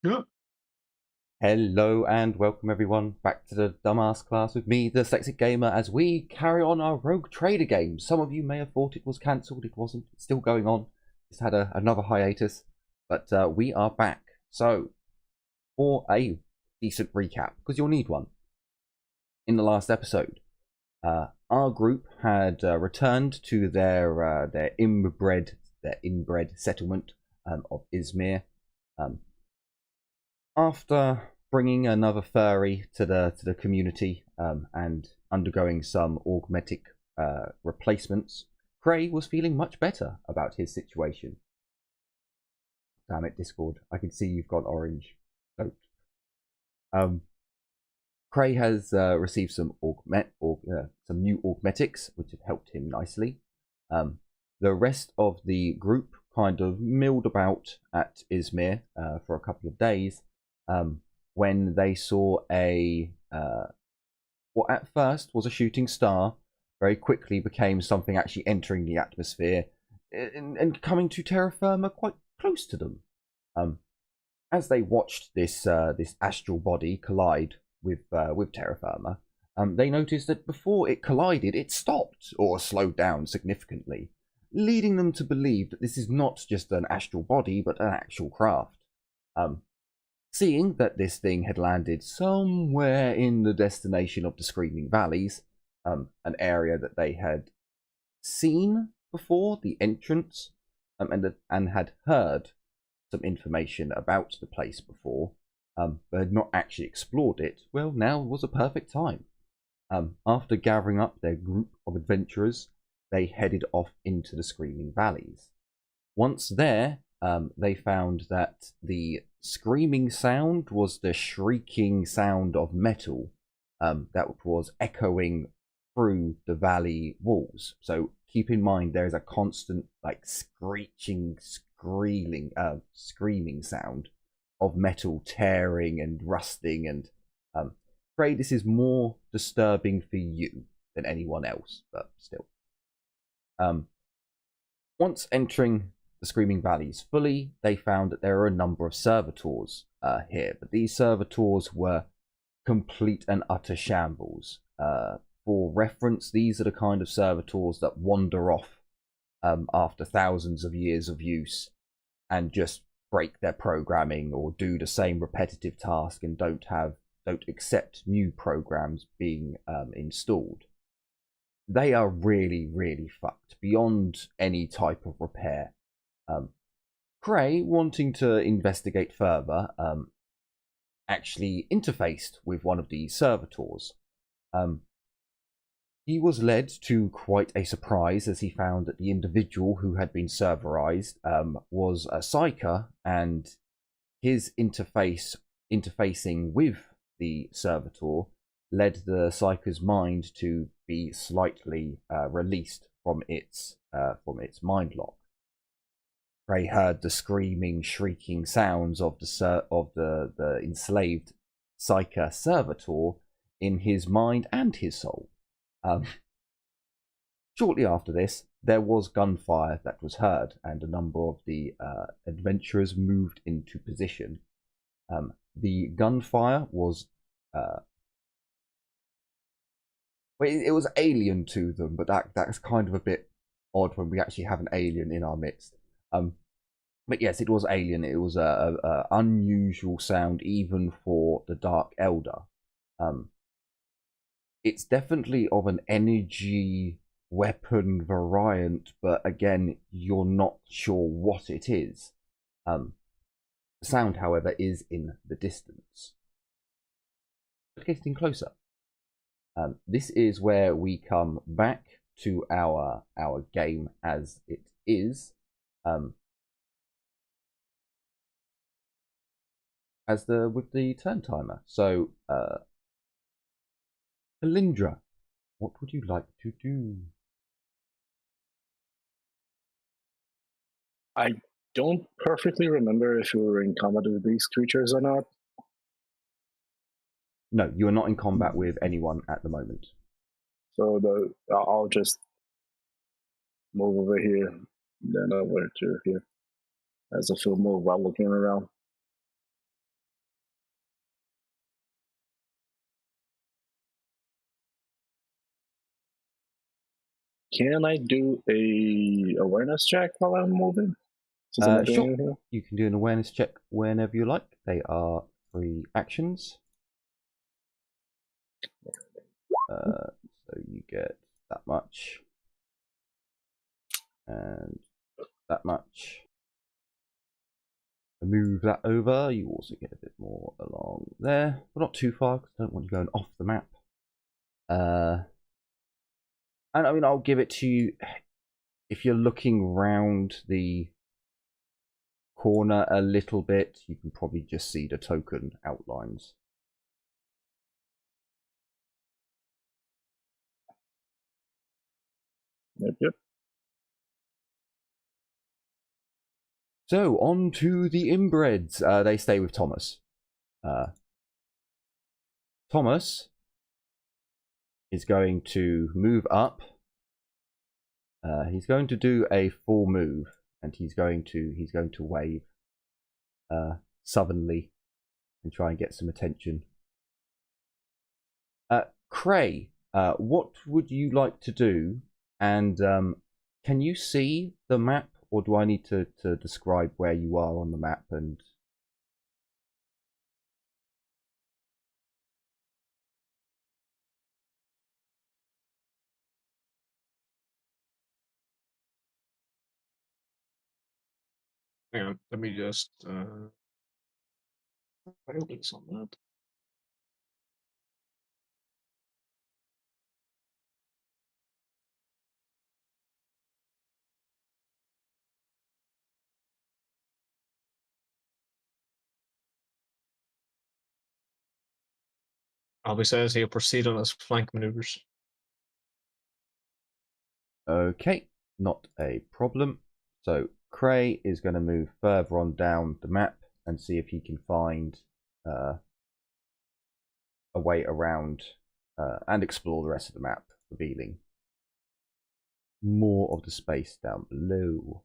Yeah. Hello and welcome everyone back to the Dumbass class with me, the Dyslexic Gamer, as we carry on our Rogue Trader game. Some of you may have thought it was cancelled. It wasn't. It's still going on. It's had another hiatus, but we are back. So, for a decent recap, because you'll need one, in the last episode, our group had returned to their inbred settlement of Izmir. After bringing another furry to the community and undergoing some augmetic replacements, Cray was feeling much better about his situation. Damn it, Discord! I can see you've got orange. Note. Cray has received some new augmetics, which have helped him nicely. The rest of the group kind of milled about at Izmir for a couple of days when they saw what at first was a shooting star very quickly became something actually entering the atmosphere and coming to terra firma quite close to them. As they watched this astral body collide with terra firma, they noticed that before it collided, it stopped or slowed down significantly, leading them to believe that this is not just an astral body but an actual craft. Seeing that this thing had landed somewhere in the destination of the Screaming Valleys, an area that they had seen before, the entrance, and had heard some information about the place before, but had not actually explored it, well, now was a perfect time. After gathering up their group of adventurers, they headed off into the Screaming Valleys. Once there, they found that the screaming sound was the shrieking sound of metal that was echoing through the valley walls. So keep in mind there is a constant screeching, screaming sound of metal tearing and rusting, and afraid this is more disturbing for you than anyone else, but still. Once entering the Screaming Valleys fully, they found that there are a number of servitors here, but these servitors were complete and utter shambles. For reference, these are the kind of servitors that wander off after thousands of years of use and just break their programming or do the same repetitive task and don't accept new programs being installed. They are really, really fucked beyond any type of repair. Cray, wanting to investigate further, actually interfaced with one of these servitors. He was led to quite a surprise as he found that the individual who had been serverized was a psyker, and his interfacing with the servitor led the psyker's mind to be slightly released from its mind lock. Cray heard the screaming, shrieking sounds of the enslaved psyker servitor in his mind and his soul. Shortly after this, there was gunfire that was heard, and a number of the adventurers moved into position. The gunfire was it was alien to them, but that's kind of a bit odd when we actually have an alien in our midst. But yes, it was alien. It was a unusual sound even for the Dark Elder. It's definitely of an energy weapon variant, but again, you're not sure what it is. The sound, however, is in the distance. Getting closer. This is where we come back to our game as it is. With the turn timer. So, Alindra, what would you like to do? I don't perfectly remember if we were in combat with these creatures or not. No, you are not in combat with anyone at the moment. So I'll just move over here, then over to here as a full move while looking around. Can I do a awareness check while I'm moving? Since I'm not doing Sure. anything? You can do an awareness check whenever you like. They are free actions. So you get that much. And that much. Move that over. You also get a bit more along there, but not too far because I don't want you going off the map. And I mean, I'll give it to you if you're looking round the corner a little bit. You can probably just see the token outlines. Yep. So on to the inbreds. They stay with Thomas. Thomas is going to move up. He's going to do a full move, and he's going to wave southernly and try and get some attention. Cray, what would you like to do? And can you see the map, or do I need to describe where you are on the map? And hang on, let me just this on that. Albie says he'll proceed on his flank maneuvers. okay, not a problem. So Cray is going to move further on down the map and see if he can find a way around and explore the rest of the map, revealing more of the space down below.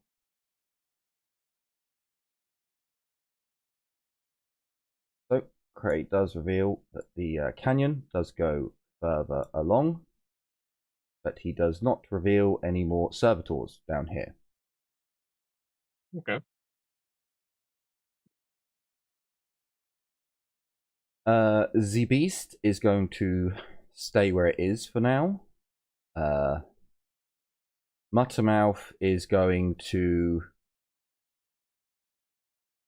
So Cray does reveal that the canyon does go further along, but he does not reveal any more servitors down here. Okay. The beast is going to stay where it is for now. Muttermouth is going to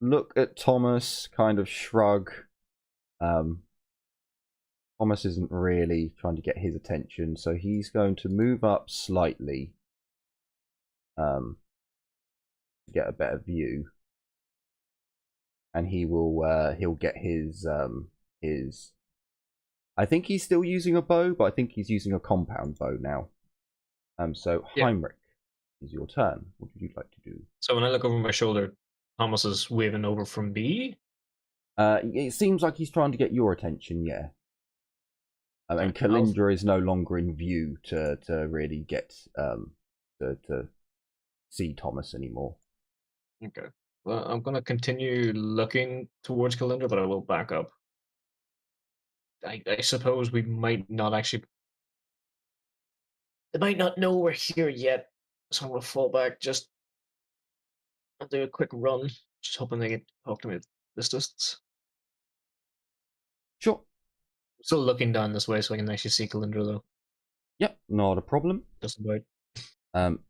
look at Thomas, kind of shrug. Thomas isn't really trying to get his attention, so he's going to move up slightly to get a better view, and he'll get his. I think he's still using a bow, but I think he's using a compound bow now. So Yeah. Heinrich, is your turn. What would you like to do? So when I look over my shoulder, Thomas is waving over from me. It seems like he's trying to get your attention, yeah. And Kalindra is no longer in view to really get to see Thomas anymore. Okay. Well, I'm gonna continue looking towards Kalindra, but I will back up. I suppose we might not actually. They might not know we're here yet, so I'm gonna fall back. I'll do a quick run, just hoping they can talk to me at this distance. Sure. Still looking down this way, so I can actually see Kalindra though. Yep, not a problem. Just about.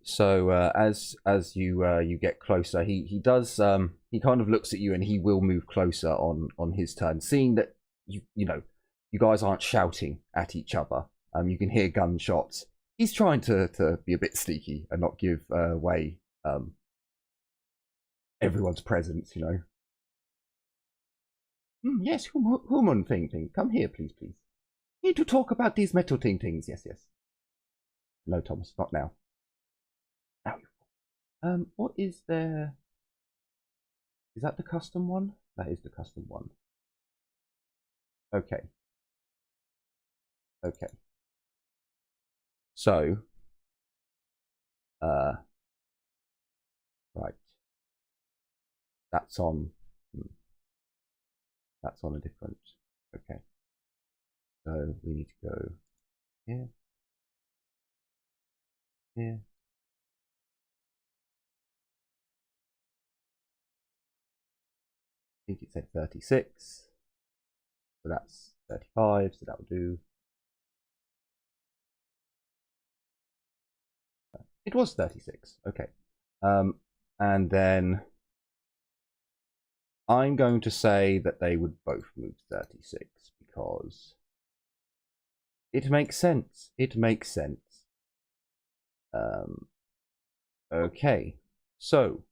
So as you get closer, he does he kind of looks at you, and he will move closer on his turn, seeing that you guys aren't shouting at each other. You can hear gunshots. He's trying to be a bit sneaky and not give away everyone's presence, you know. Yes, human thing. Come here, please. Need to talk about these metal things. Yes. No, Thomas, not now. Now. What is there? Is that the custom one? That is the custom one. Okay. So, right. That's on a different. Okay. So we need to go here. here. I think it said 36. So that's 35, so that will do. It was 36, okay. And then I'm going to say that they would both move 36 because it makes sense. It makes sense. Okay, so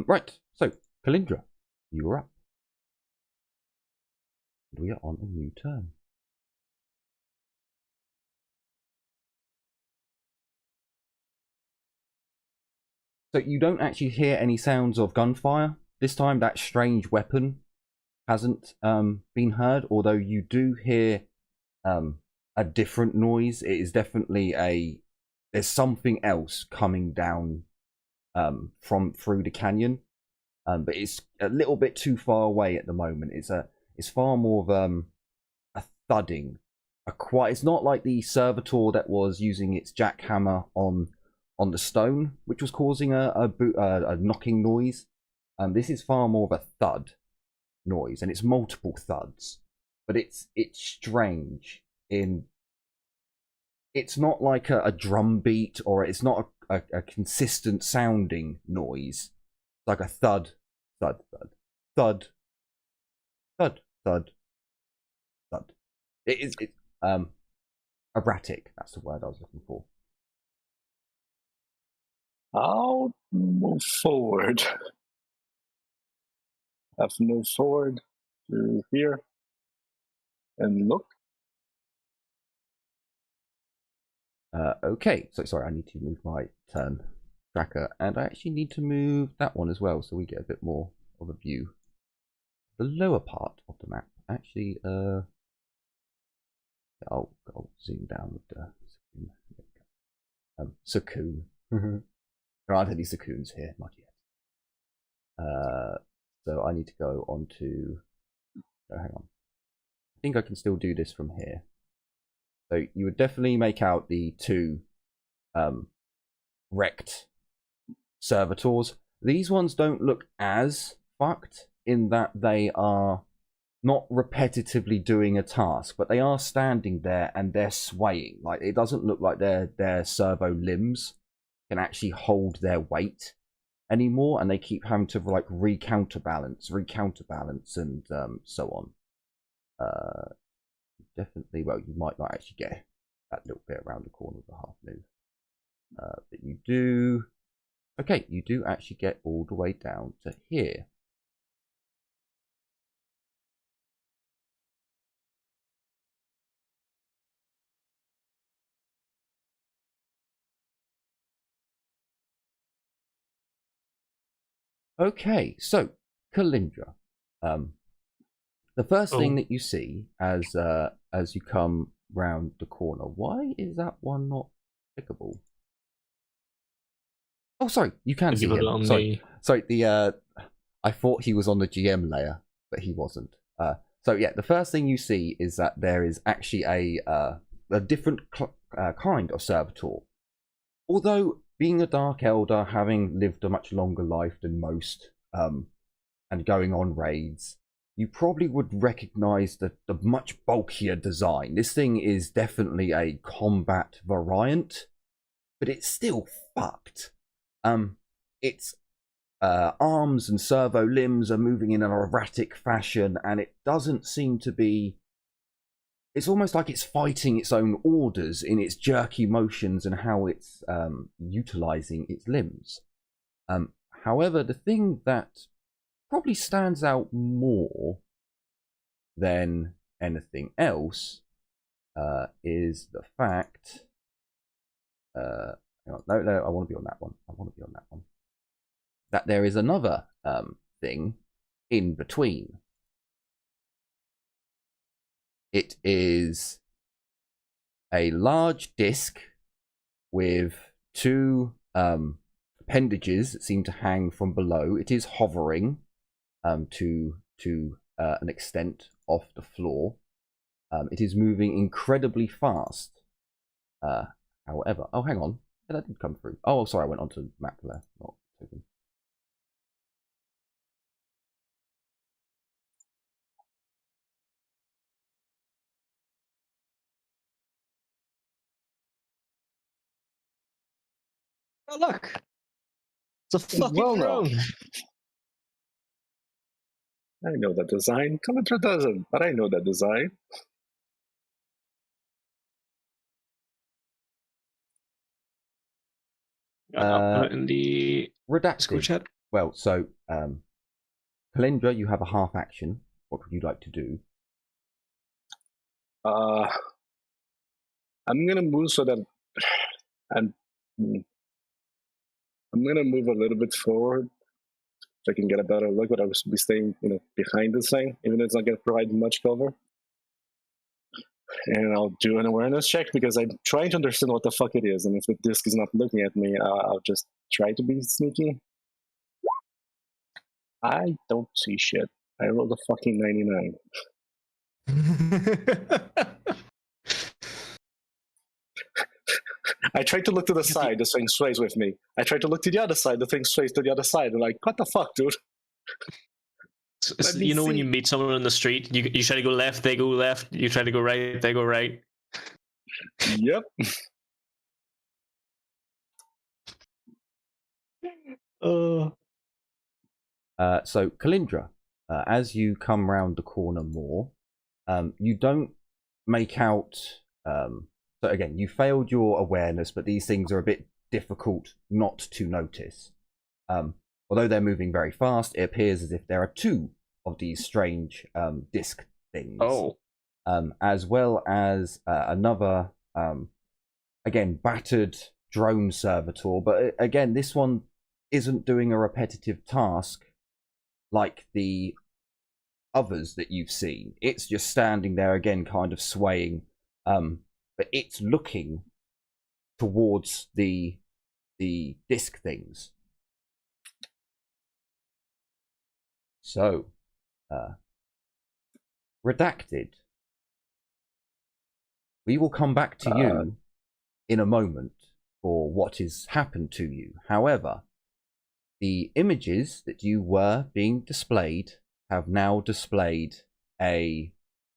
right, so Kalindra, you are up. We are on a new turn. So you don't actually hear any sounds of gunfire. This time that strange weapon hasn't been heard, although you do hear a different noise. It is definitely there's something else coming down from through the canyon, but it's a little bit too far away at the moment. It's far more of a thudding. It's not like the servitor that was using its jackhammer on the stone, which was causing a knocking noise. This is far more of a thud noise, and it's multiple thuds, but it's strange. It's not like a drum beat, or it's not a consistent sounding noise. It's like a thud, thud, thud, thud, thud, thud, thud. It's erratic. That's the word I was looking for. I'll move forward. Have to move forward to here and look. Okay, so sorry, I need to move my turn tracker, and I actually need to move that one as well, so we get a bit more of a view. The lower part of the map, actually, I'll zoom down with the Sakoon. There aren't any Sakoons here, not yet. So I need to go on to. Oh, hang on. I think I can still do this from here. So you would definitely make out the two wrecked servitors. These ones don't look as fucked in that they are not repetitively doing a task, but they are standing there and they're swaying. Like, it doesn't look like their servo limbs can actually hold their weight anymore, and they keep having to like recounterbalance, and so on. Definitely, well, you might not actually get that little bit around the corner of the half move, but you do. Okay, you do actually get all the way down to here. Okay, so Kalindra, the first thing that you see as you come round the corner, why is that one not clickable? Oh, sorry, you can see him. Sorry, I thought he was on the GM layer, but he wasn't. So yeah, the first thing you see is that there is actually a different kind of servitor. Although being a Dark Elder, having lived a much longer life than most, and going on raids, you probably would recognize the much bulkier design. This thing is definitely a combat variant, but it's still fucked. Its arms and servo limbs are moving in an erratic fashion, and it doesn't seem to be. It's almost like it's fighting its own orders in its jerky motions and how it's utilizing its limbs. However, the thing that probably stands out more than anything else is the fact. No, I want to be on that one. That there is another thing in between. It is a large disc with two appendages that seem to hang from below. It is hovering to an extent off the floor. It is moving incredibly fast. However, oh, hang on. That didn't come through. Oh, sorry, I went onto map there. Not open. Oh, look! It's a fucking Well, no. drone! I know that design. Commenter doesn't, but I know that design. I'll put it in the Discord Redacted. chat. Well, so, Kalindra, you have a half action. What would you like to do? I'm gonna move so that I'm gonna move a little bit forward so I can get a better look. But I will be staying, behind this thing, even though it's not gonna provide much cover. And I'll do an awareness check because I'm trying to understand what the fuck it is. And if the disc is not looking at me, I'll just try to be sneaky. I don't see shit. I rolled a fucking 99. I tried to look to the side, the thing sways with me. I tried to look to the other side, the thing sways to the other side. I'm like, what the fuck, dude? You know when you meet someone on the street, you try to go left, they go left. You try to go right, they go right. Yep. So, Kalindra, as you come round the corner more, you don't make out... so again, you failed your awareness, but these things are a bit difficult not to notice. Although they're moving very fast, it appears as if there are two of these strange disc things. Oh. As well as another, again, battered drone servitor. But again, this one isn't doing a repetitive task like the others that you've seen. It's just standing there again, kind of swaying. But it's looking towards the disc things. So, redacted. We will come back to you in a moment for what has happened to you. However, the images that you were being displayed have now displayed a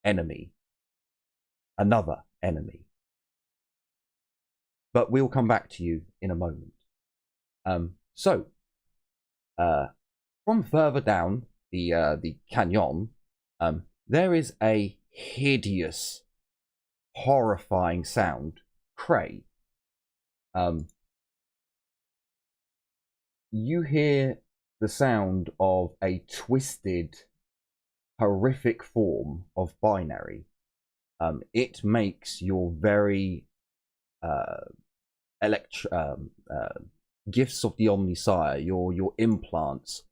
enemy. Another enemy. But we'll come back to you in a moment. From further down the canyon, there is a hideous, horrifying sound. Cray. You hear the sound of a twisted, horrific form of binary. It makes your very gifts of the Omnisire, your implants,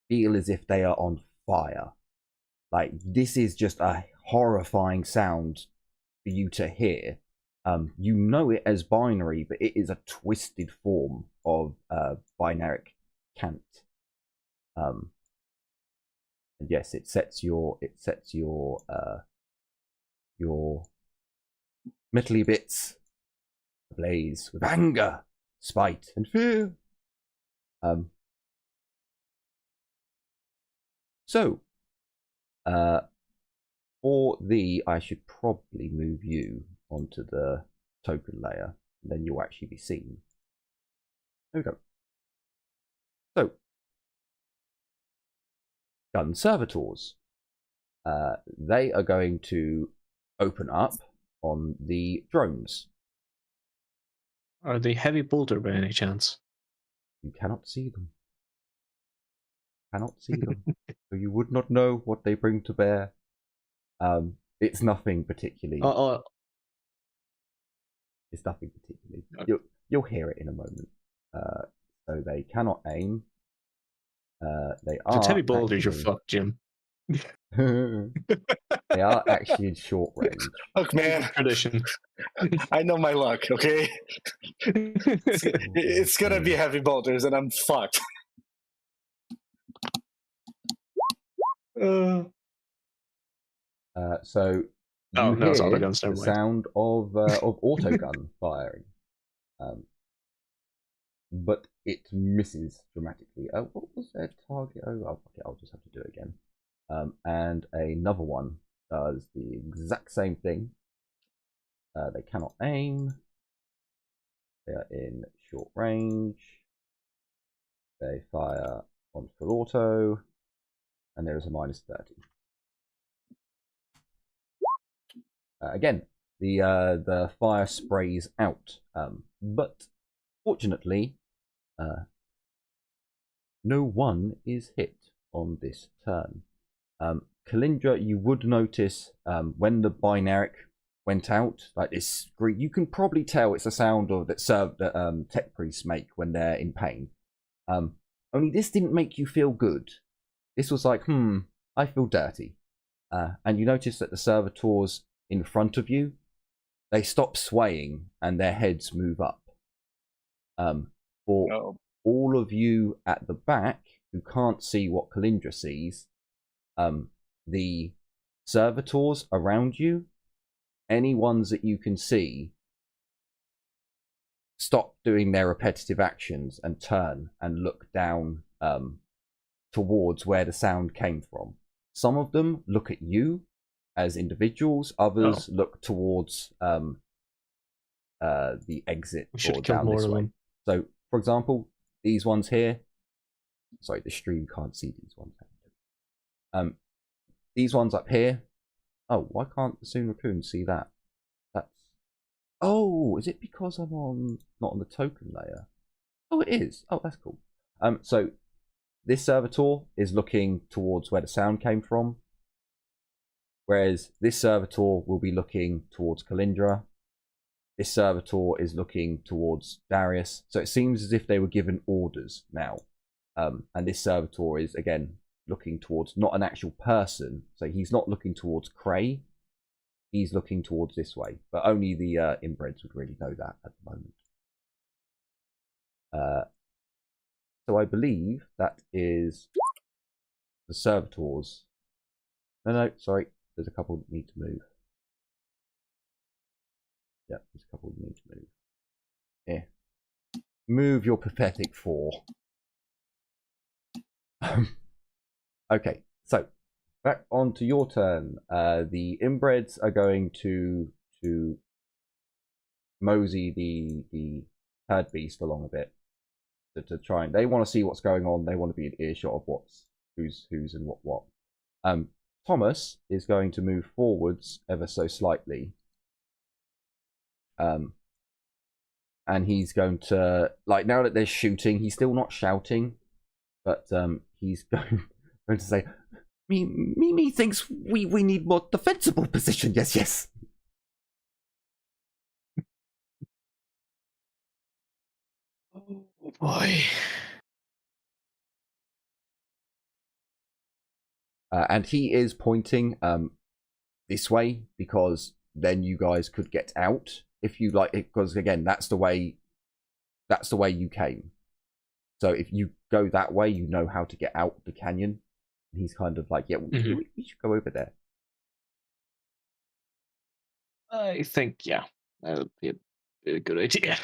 feel as if they are on fire. Like, this is just a horrifying sound for you to hear. You know it as binary, but it is a twisted form of binaric cant. And yes, it sets your metally bits ablaze with anger, spite, and fear. For I should probably move you onto the token layer, and then you'll actually be seen. There we go. So, gun servitors. They are going to open up on the drones. Are they heavy bolter by any chance? You cannot see them. Cannot see them. So you would not know what they bring to bear. It's nothing particularly. It's nothing particularly. You'll hear it in a moment. So they cannot aim. They are. If it's heavy bolters, you're fucked, Jim. They are actually in short range. Look, man, Tradition. I know my luck. Okay, it's gonna be heavy bolters, and I'm fucked. So you Oh, no, it's hear autoguns, the never mind. sound of autogun firing, but it misses dramatically. Oh, what was their target? Oh, okay, I'll just have to do it again. And another one does the exact same thing. They cannot aim. They are in short range. They fire on full auto, and there is a -30. Again, the fire sprays out, but fortunately, no one is hit on this turn. Kalindra, you would notice when the binaric went out, like this scream, you can probably tell it's a sound of that tech priests make when they're in pain. Only this didn't make you feel good. This was like, I feel dirty. And you notice that the servitors in front of you, they stop swaying and their heads move up. For all of you at the back who can't see what Kalindra sees, the servitors around you, any ones that you can see, stop doing their repetitive actions and turn and look down towards where the sound came from. Some of them look at you as individuals, others look towards the exit or down this way. So, for example, these ones here, sorry, the stream can't see these ones. These ones up here, oh, why can't the Soon Raccoon see that? That's, oh, is it because I'm not on the token layer? Oh, it is. Oh, that's cool. So this servitor is looking towards where the sound came from, whereas this servitor will be looking towards Kalindra. This servitor is looking towards Darius. So it seems as if they were given orders now. And this servitor is, again, looking towards not an actual person. So he's not looking towards Cray. He's looking towards this way. But only the inbreds would really know that at the moment. So I believe that is the servitors. No, sorry. There's a couple that need to move. Yeah, there's a couple that need to move. Yeah. Move your pathetic 4. Okay, so back onto your turn. The inbreds are going to mosey the herd beast along a bit to try and they want to see what's going on. They want to be in earshot of who's and what. Thomas is going to move forwards ever so slightly. And he's going to, like, now that they're shooting, he's still not shouting, but he's going to say, me thinks we need more defensible position. Yes. Oh boy. And he is pointing this way because then you guys could get out if you like it, because again that's the way you came. So if you go that way, you know how to get out the canyon. And he's kind of like, yeah, we should go over there. I think, yeah, that would be a good idea.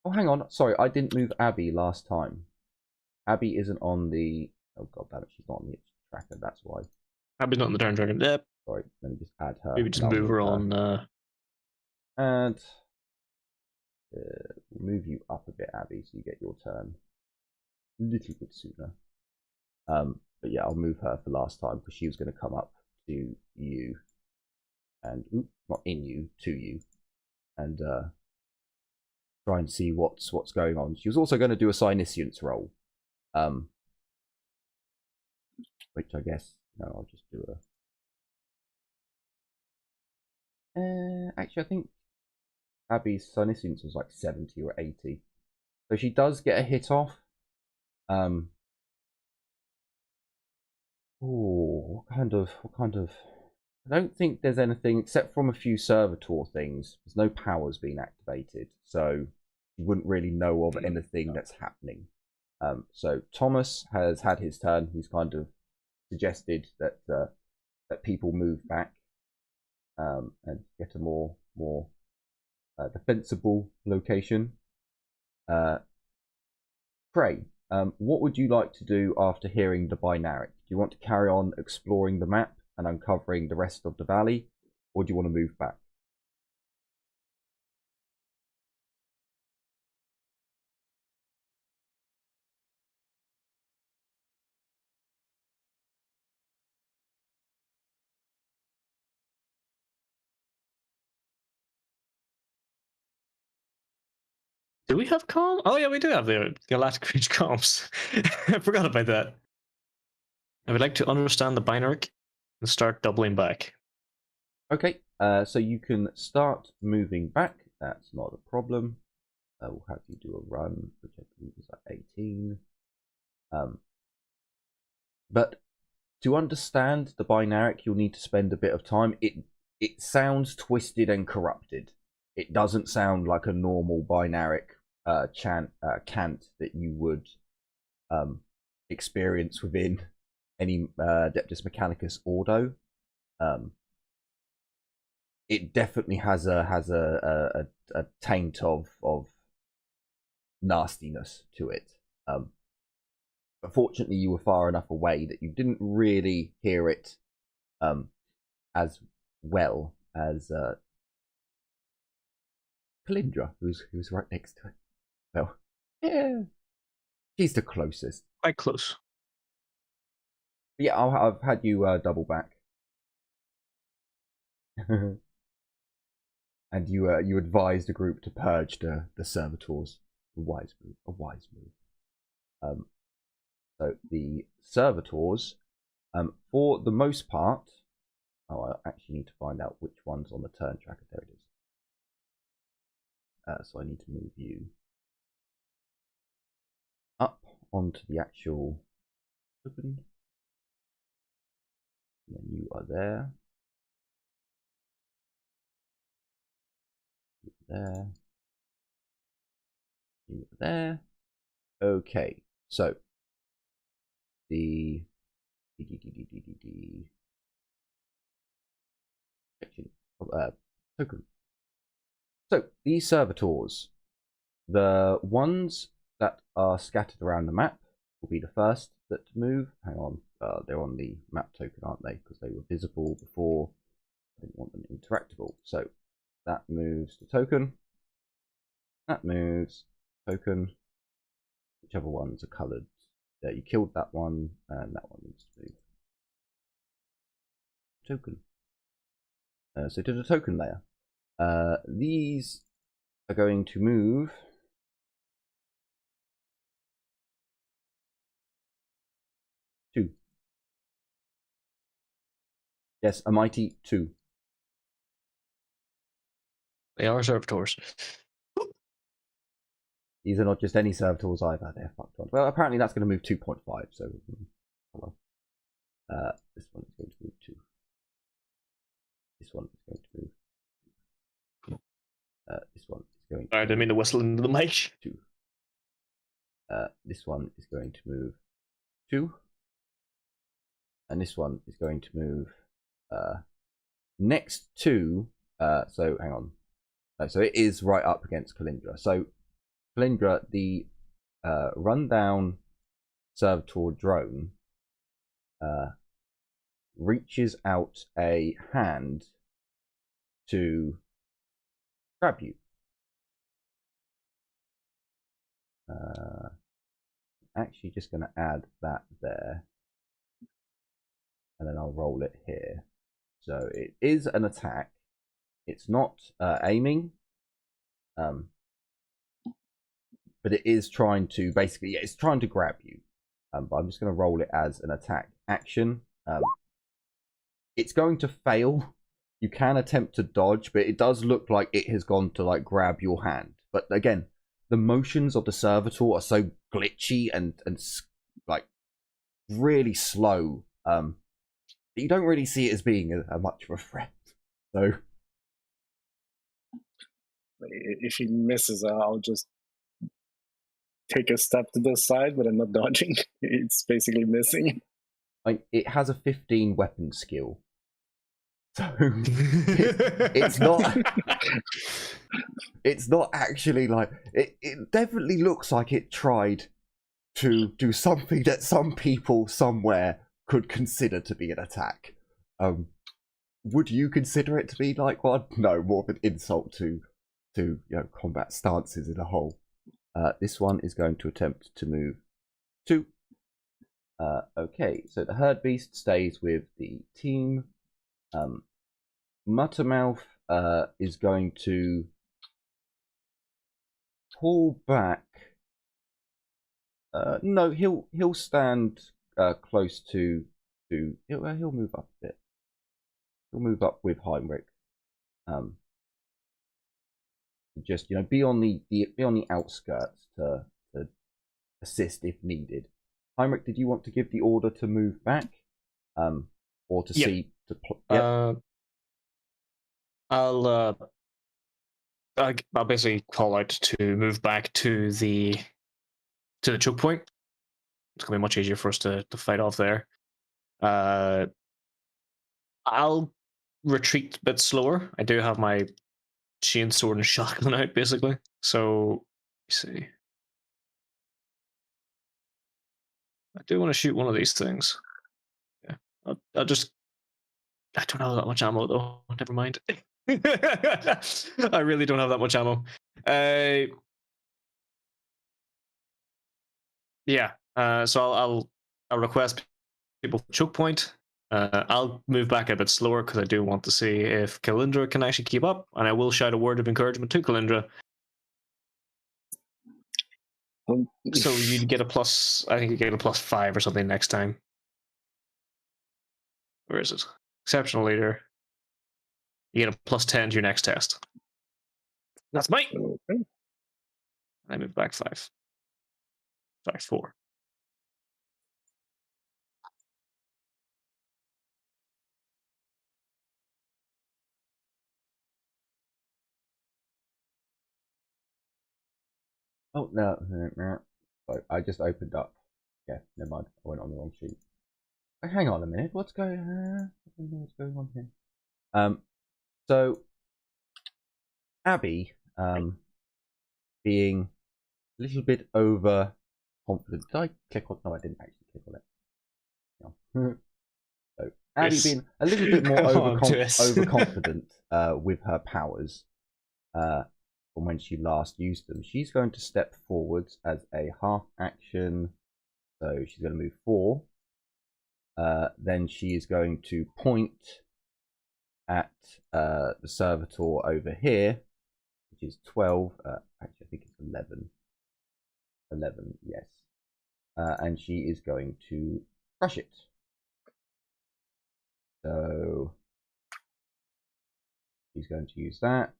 Oh, hang on, sorry, I didn't move Abby last time. Abby isn't on the, oh god damn it, she's not on the tracker, that's why. Abby's not on the Darn Dragon. Yep. Sorry, let me just add her. Maybe just move her on. And we'll move you up a bit, Abby, so you get your turn a little bit sooner. But yeah, I'll move her for last time because she was going to come up to you and not in you, to you, and try and see what's going on. She was also going to do a Psyniscience roll, which I guess I'll just do a. Actually, I think Abby's Psyniscience was like 70 or 80, so she does get a hit off. Oh, what kind of? I don't think there's anything except from a few servitor things. There's no powers being activated, so you wouldn't really know of anything that's happening. So Thomas has had his turn. He's kind of suggested that that people move back and get a more defensible location. Prey, what would you like to do after hearing the binaric? Do you want to carry on exploring the map and uncovering the rest of the valley, or do you want to move back? Do we have calm? Oh yeah, we do have the Galactic Reach comms. I forgot about that. I would like to understand the binary and start doubling back. Okay, so you can start moving back. That's not a problem. We'll have you do a run, which I believe is like 18. But to understand the binaric, you'll need to spend a bit of time. It sounds twisted and corrupted. It doesn't sound like a normal binaric cant that you would experience within any Adeptus Mechanicus Ordo. It definitely has a taint of nastiness to it. But fortunately, you were far enough away that you didn't really hear it as well as Kalindra, who's right next to it. Well, yeah, she's the closest. Quite close. But yeah, I've had you double back. And you advised the group to purge the servitors. A wise move. A wise move. So the servitors, for the most part, I actually need to find out which one's on the turn tracker. There it is. So I need to move you up onto the actual open. And then you are there. There. You are there. Okay, so the token. So these servitors, the ones that are scattered around the map, will be the first that move. Hang on, they're on the map token, aren't they? Because they were visible before. I didn't want them interactable. So that moves the token. That moves token. Whichever ones are coloured. Yeah, you killed that one, and that one needs to move. Token. So to the token layer. These are going to move. Two. Yes, a mighty 2. They are servitors. These are not just any servitors either. They're fucked on. Well, apparently that's going to move 2.5. So, hello. This one is going to move 2. This one is going to move. This one is going. I didn't mean to whistle into the mic. 2. This one is going to move 2. And this one is going to move next to. So hang on. So it is right up against Kalindra. So Kalindra, the rundown servitor drone reaches out a hand to grab you. Actually just going to add that there. And then I'll roll it here. So it is an attack. It's not aiming. But it is trying to basically, yeah, it's trying to grab you. But I'm just going to roll it as an attack action. It's going to fail. You can attempt to dodge, but it does look like it has gone to like grab your hand. But again, the motions of the servitor are so glitchy and like really slow You don't really see it as being a much of a threat. So if he misses, I'll just take a step to the side, but I'm not dodging. It's basically missing. It has a 15 weapon skill. So it's not. It's not actually like it definitely looks like it tried to do something that some people somewhere could consider to be an attack. Would you consider it to be like one? No, more of an insult to combat stances in a whole. This one is going to attempt to move 2. Okay, so the herd beast stays with the team. Muttermouth is going to pull back. No, he'll stand close to. He'll move up a bit. He'll move up with Heinrich. Just be on the outskirts to assist if needed. Heinrich, did you want to give the order to move back, or to see to? I'll basically call out to move back to the choke point. It's gonna be much easier for us to fight off there. I'll retreat a bit slower. I do have my chainsword and shotgun out basically. So let's see. I do want to shoot one of these things. Yeah, I'll just. I don't have that much ammo though. Never mind. I really don't have that much ammo. Yeah. So I'll request people choke point. I'll move back a bit slower because I do want to see if Kalindra can actually keep up, and I will shout a word of encouragement to Kalindra. So you'd get a plus. I think you get a +5 or something next time. Where is it? Exceptional leader. You get a +10 to your next test. That's mine. Okay. I move back 5. Sorry, 4. Oh no! Sorry, I just opened up. Yeah, never mind. I went on the wrong sheet. Hang on a minute. What's going on here? So Abby, being a little bit overconfident. Did I click on? No, I didn't actually click on it. No. So Abby being a little bit more overconfident with her powers from when she last used them. She's going to step forwards as a half action. So she's going to move 4. Then she is going to point at the servitor over here, which is 12. Actually, I think it's 11. 11, yes. And she is going to crush it. So she's going to use that.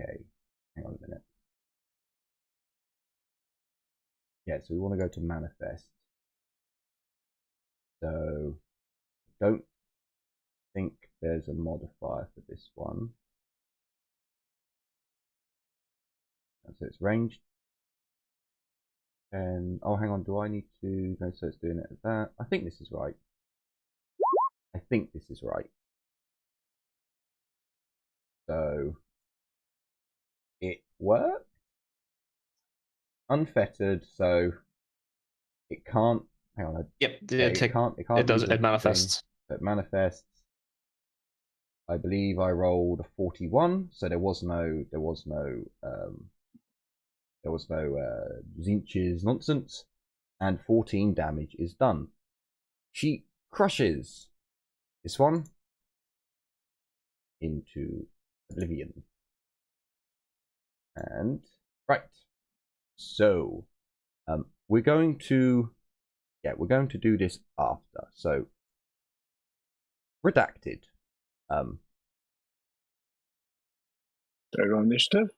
Okay, hang on a minute. Yeah, so we want to go to manifest. So don't think there's a modifier for this one. So it's ranged. And oh, hang on, do I need to? No, so it's doing it at that. I think this is right. I think this is right. So it worked. Unfettered, so it can't. Hang on. Yep. It can't. It does. It manifests. So it manifests. I believe I rolled a 41, so there was no Zinch's nonsense, and 14 damage is done. She crushes this one into oblivion. And right, so we're going to do this after. So redacted. Do I roll initiative?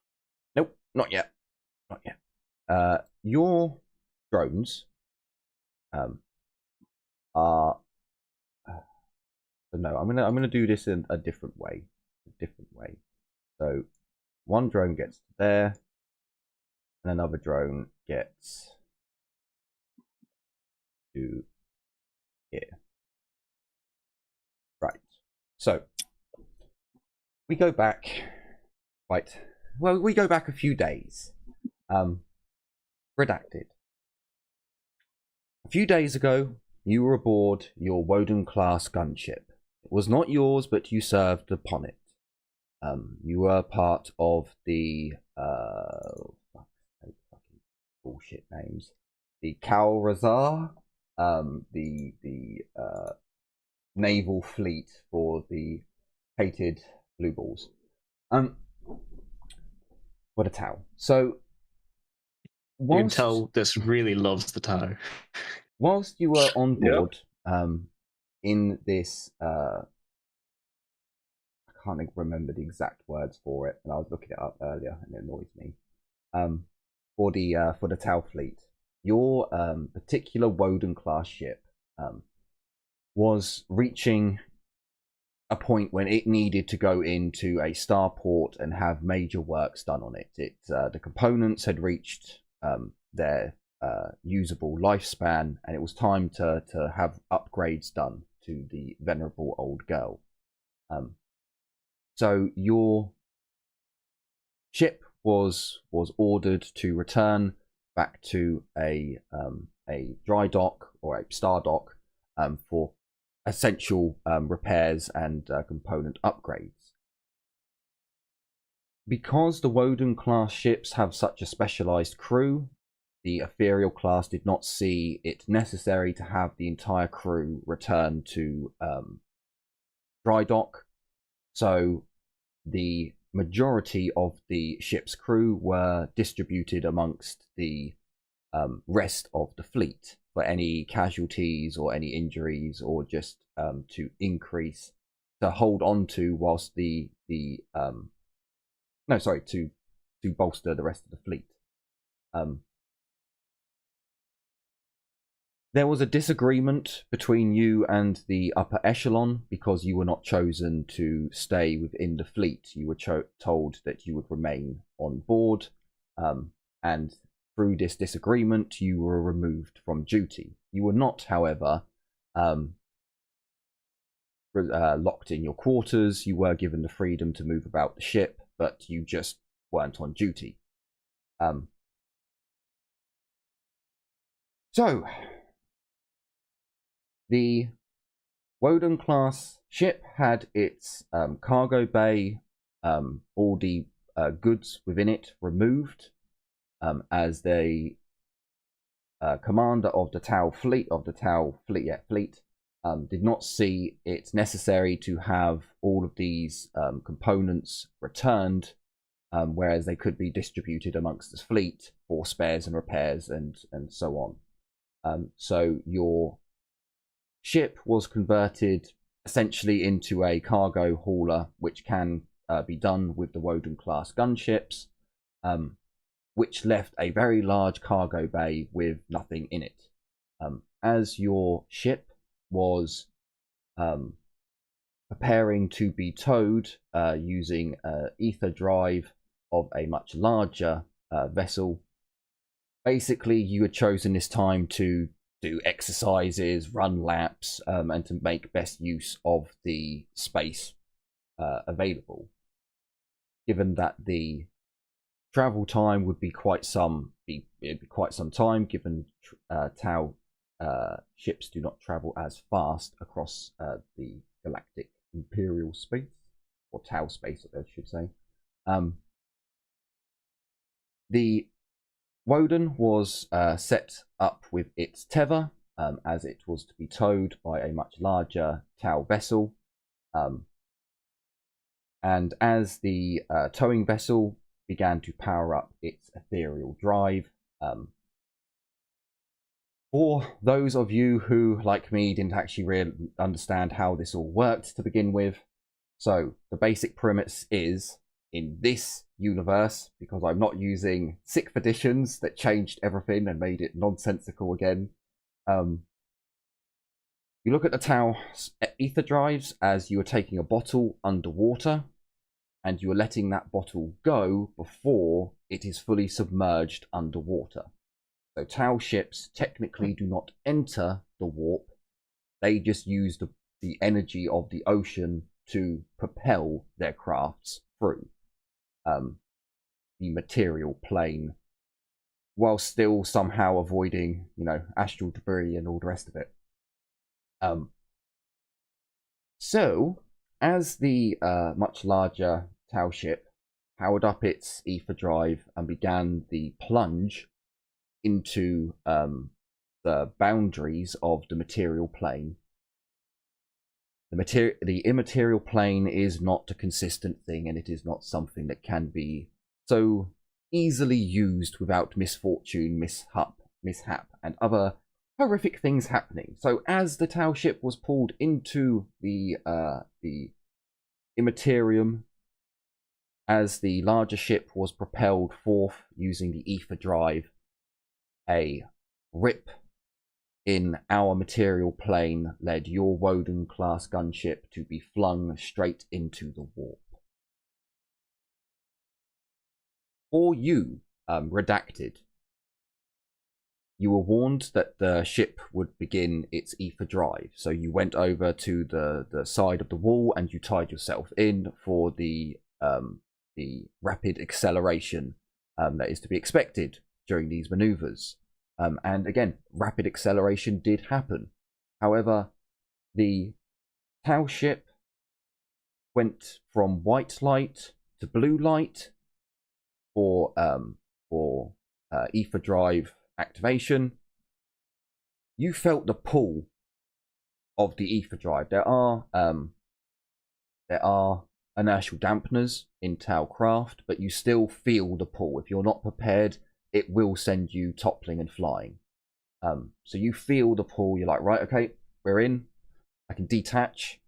Nope, not yet. Not yet. Your drones are. So no, I'm gonna do this in a different way. So one drone gets there, and another drone gets to here. Right. So we go back. Right. Well, we go back a few days. Redacted. A few days ago, you were aboard your Woden-class gunship. It was not yours, but you served upon it. You were part of the bullshit names. The Kalrazar, the naval fleet for the hated blue balls. What a towel. So you can tell this really loves the Tau. Whilst you were on board, in this, I can't remember the exact words for it, and I was looking it up earlier, and it annoys me. For the Tau fleet, your particular Woden class ship was reaching a point when it needed to go into a starport and have major works done on it. The components had reached their usable lifespan, and it was time to have upgrades done to the venerable old girl. So your ship was ordered to return back to a dry dock or a star dock for essential repairs and component upgrades. Because the Woden class ships have such a specialized crew, the Ethereal class did not see it necessary to have the entire crew return to dry dock. So the majority of the ship's crew were distributed amongst the rest of the fleet for any casualties or any injuries, or just to hold on to whilst to bolster the rest of the fleet. There was a disagreement between you and the upper echelon because you were not chosen to stay within the fleet. You were told that you would remain on board, and through this disagreement, you were removed from duty. You were not, however, locked in your quarters. You were given the freedom to move about the ship, but you just weren't on duty. So the Woden class ship had its cargo bay, all the goods within it removed, as the commander of the Tau fleet did not see it necessary to have all of these components returned, whereas they could be distributed amongst the fleet for spares and repairs and so on. So your ship was converted essentially into a cargo hauler, which can be done with the Woden class gunships, which left a very large cargo bay with nothing in it. As your ship was preparing to be towed using ether drive of a much larger vessel, basically you had chosen this time to do exercises, run laps, and to make best use of the space available. Given that the travel time would be quite some time, given Tau ships do not travel as fast across the galactic imperial space, or Tau space, I should say. The Woden was set up with its tether, as it was to be towed by a much larger Tau vessel. And as the towing vessel began to power up its ethereal drive, for those of you who, like me, didn't actually really understand how this all worked to begin with, so the basic premise is, in this universe, because I'm not using 6th editions that changed everything and made it nonsensical again, You look at the Tau ether drives as you are taking a bottle underwater, and you are letting that bottle go before it is fully submerged underwater. So Tau ships technically do not enter the warp. They just use the energy of the ocean to propel their crafts through the material plane, while still somehow avoiding, astral debris and all the rest of it. So, as the much larger Tau ship powered up its ether drive and began the plunge into the boundaries of the material plane, the immaterial plane is not a consistent thing, and it is not something that can be so easily used without misfortune, mishap, and other horrific things happening. So as the Tau ship was pulled into the immaterium, as the larger ship was propelled forth using the ether drive, a rip in our material plane led your Woden class gunship to be flung straight into the warp. For you, redacted, you were warned that the ship would begin its ether drive, so you went over to the side of the wall and you tied yourself in for the rapid acceleration that is to be expected during these maneuvers. And again, rapid acceleration did happen. However, the Tau ship went from white light to blue light for ether drive activation. You felt the pull of the ether drive. There are inertial dampeners in Tau craft, but you still feel the pull. If you're not prepared, it will send you toppling and flying. So you feel the pull. You're like, right, okay, we're in. I can detach.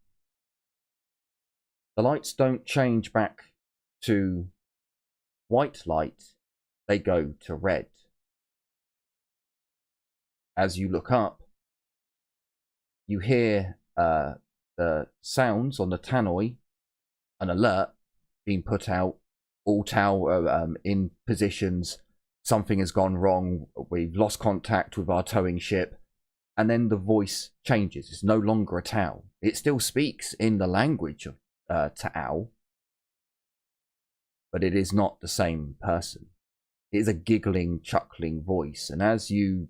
The lights don't change back to white light. They go to red. As you look up, you hear the sounds on the tannoy, an alert being put out, all Tau in positions, something has gone wrong, we've lost contact with our towing ship, and then the voice changes. It's no longer a Tau. It still speaks in the language of Tau, but it is not the same person. It is a giggling, chuckling voice, and as you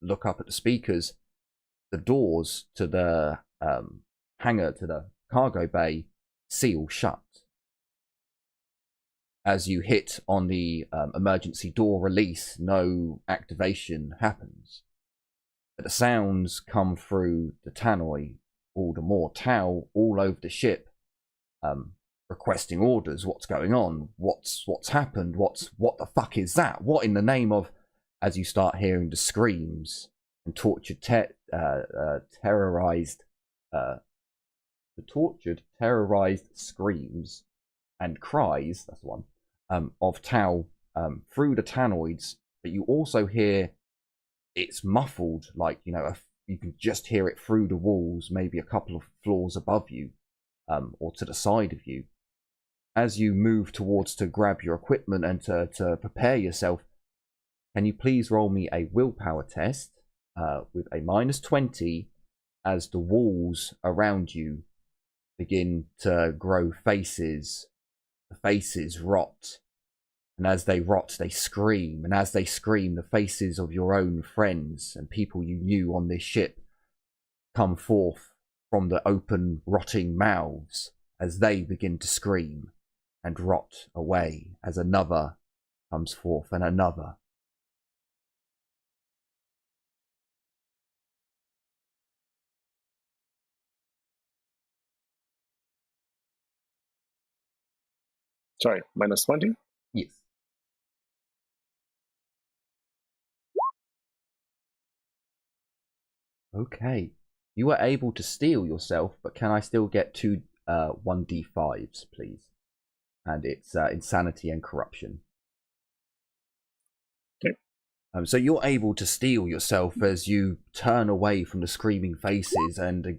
look up at the speakers, the doors to the hangar, to the cargo bay, seal shut. As you hit on the emergency door release, no activation happens. But the sounds come through the tannoy all the more. Tau all over the ship, requesting orders. What's going on? What's happened? What the fuck is that? What in the name of? As you start hearing the screams and tortured, terrorized screams and cries. That's the one. Of Tau through the tannoids, but you also hear it's muffled, like you can just hear it through the walls, maybe a couple of floors above you, or to the side of you. As you move towards to grab your equipment and to prepare yourself, can you please roll me a willpower test with a -20 as the walls around you begin to grow faces. The faces rot, and as they rot, they scream, and as they scream, the faces of your own friends and people you knew on this ship come forth from the open, rotting mouths as they begin to scream and rot away as another comes forth and another. Sorry, -20? Yes. Okay. You were able to steal yourself, but can I still get two 1d5s, please? And it's insanity and corruption. Okay. So you're able to steel yourself as you turn away from the screaming faces and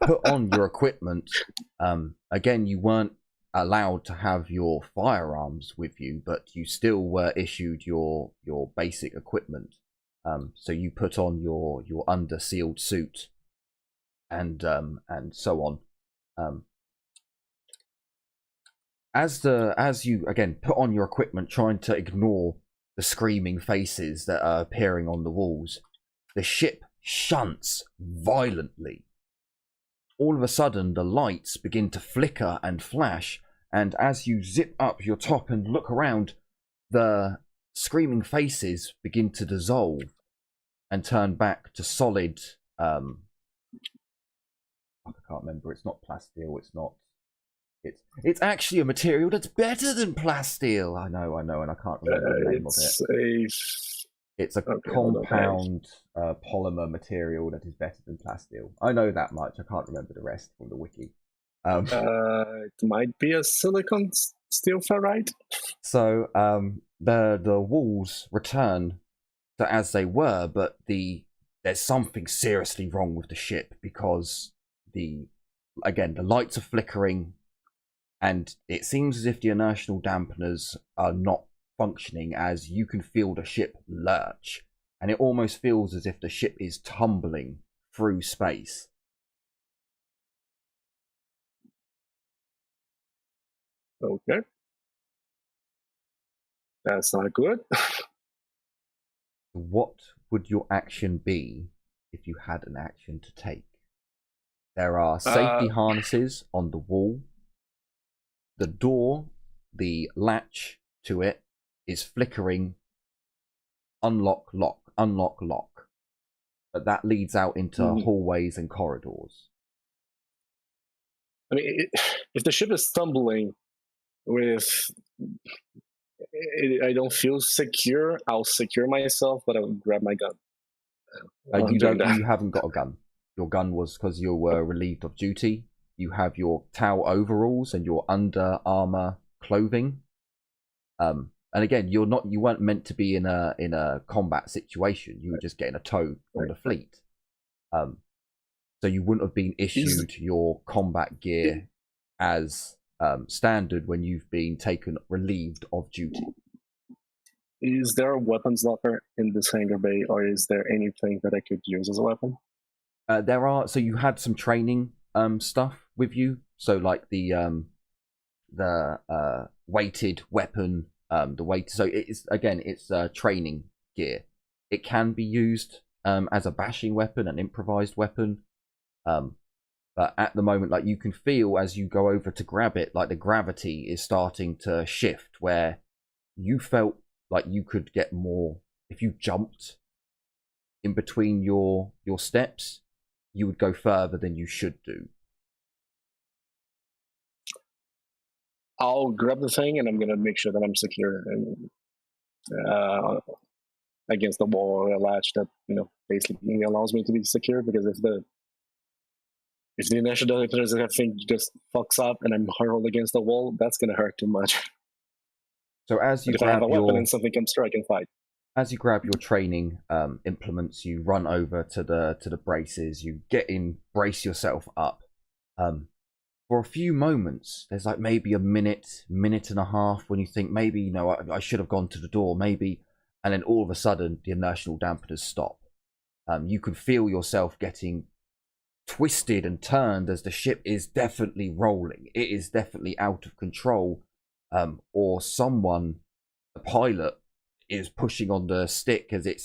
put on your equipment. Again, you weren't allowed to have your firearms with you, but you still were issued your basic equipment. So you put on your under sealed suit and so on. As you again put on your equipment, trying to ignore the screaming faces that are appearing on the walls, the ship shunts violently. All of a sudden, the lights begin to flicker and flash, and as you zip up your top and look around, the screaming faces begin to dissolve and turn back to solid. I can't remember. It's not plasteel. It's not. It's actually a material that's better than plasteel. I know, and I can't remember the name of it. It's a compound polymer material that is better than plasteel. I know that much. I can't remember the rest from the wiki. It might be a silicon steel ferrite. So the walls return to as they were, but there's something seriously wrong with the ship because the lights are flickering. And it seems as if the inertial dampeners are not functioning, as you can feel the ship lurch. And it almost feels as if the ship is tumbling through space. Okay. That's not good. What would your action be if you had an action to take? There are safety harnesses on the wall. The door, the latch to it, is flickering. Unlock, lock, unlock, lock. But that leads out into hallways and corridors. I mean, if the ship is stumbling I don't feel secure, I'll secure myself, but I'll grab my gun. You haven't got a gun. Your gun was because you were relieved of duty. You have your Tau overalls and your under armor clothing. And again, you weren't meant to be in a combat situation. You were just getting a tow from the fleet. So you wouldn't have been issued your combat gear as standard when you've been taken relieved of duty. Is there a weapons locker in this hangar bay, or is there anything that I could use as a weapon? There are. So you had some training stuff with you, so like the weighted weapon, so it's training gear. It can be used as a bashing weapon, an improvised weapon, but at the moment, like, you can feel as you go over to grab it, like the gravity is starting to shift, where you felt like you could get more if you jumped in between your steps. You would go further than you should do. I'll grab the thing and I'm gonna make sure that I'm secure and against the wall or a latch that basically allows me to be secure. Because if the initial dampener thing just fucks up and I'm hurled against the wall, that's gonna hurt too much. So as you if I have a weapon and something comes through, I can fight. As you grab your training implements, you run over to the braces. You get in, brace yourself up. For a few moments, there's like maybe a minute and a half when you think maybe I should have gone to the door, maybe, and then all of a sudden the inertial dampeners stop. You can feel yourself getting twisted and turned as the ship is definitely rolling. It is definitely out of control, or someone, a pilot, is pushing on the stick as it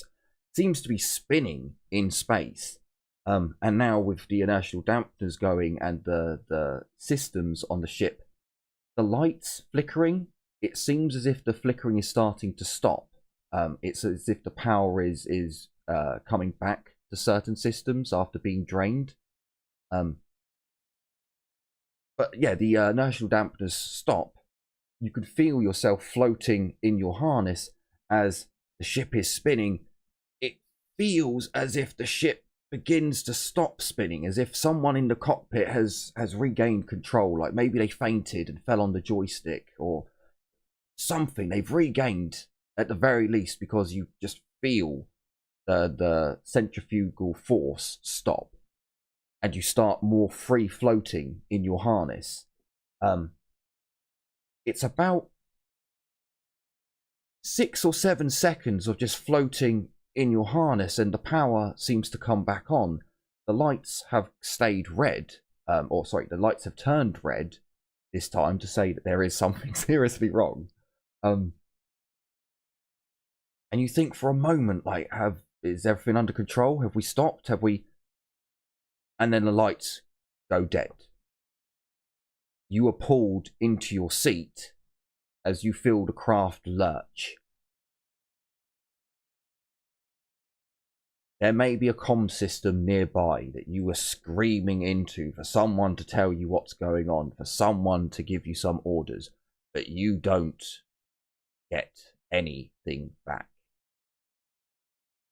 seems to be spinning in space. And now with the inertial dampeners going and the systems on the ship, the lights flickering, it seems as if the flickering is starting to stop. It's as if the power is coming back to certain systems after being drained. But yeah, the inertial dampeners stop. You can feel yourself floating in your harness as the ship is spinning. It feels as if the ship begins to stop spinning, as if someone in the cockpit has regained control, like maybe they fainted and fell on the joystick or something. They've regained at the very least, because you just feel the centrifugal force stop, and you start more free floating in your harness. It's about 6 or 7 seconds of just floating in your harness, and the power seems to come back on. The lights have stayed red, the lights have turned red this time to say that there is something seriously wrong. And you think for a moment, like, is everything under control? Have we stopped? Have we? And then the lights go dead. You are pulled into your seat as you feel the craft lurch. There may be a comm system nearby that you are screaming into for someone to tell you what's going on, for someone to give you some orders, but you don't get anything back.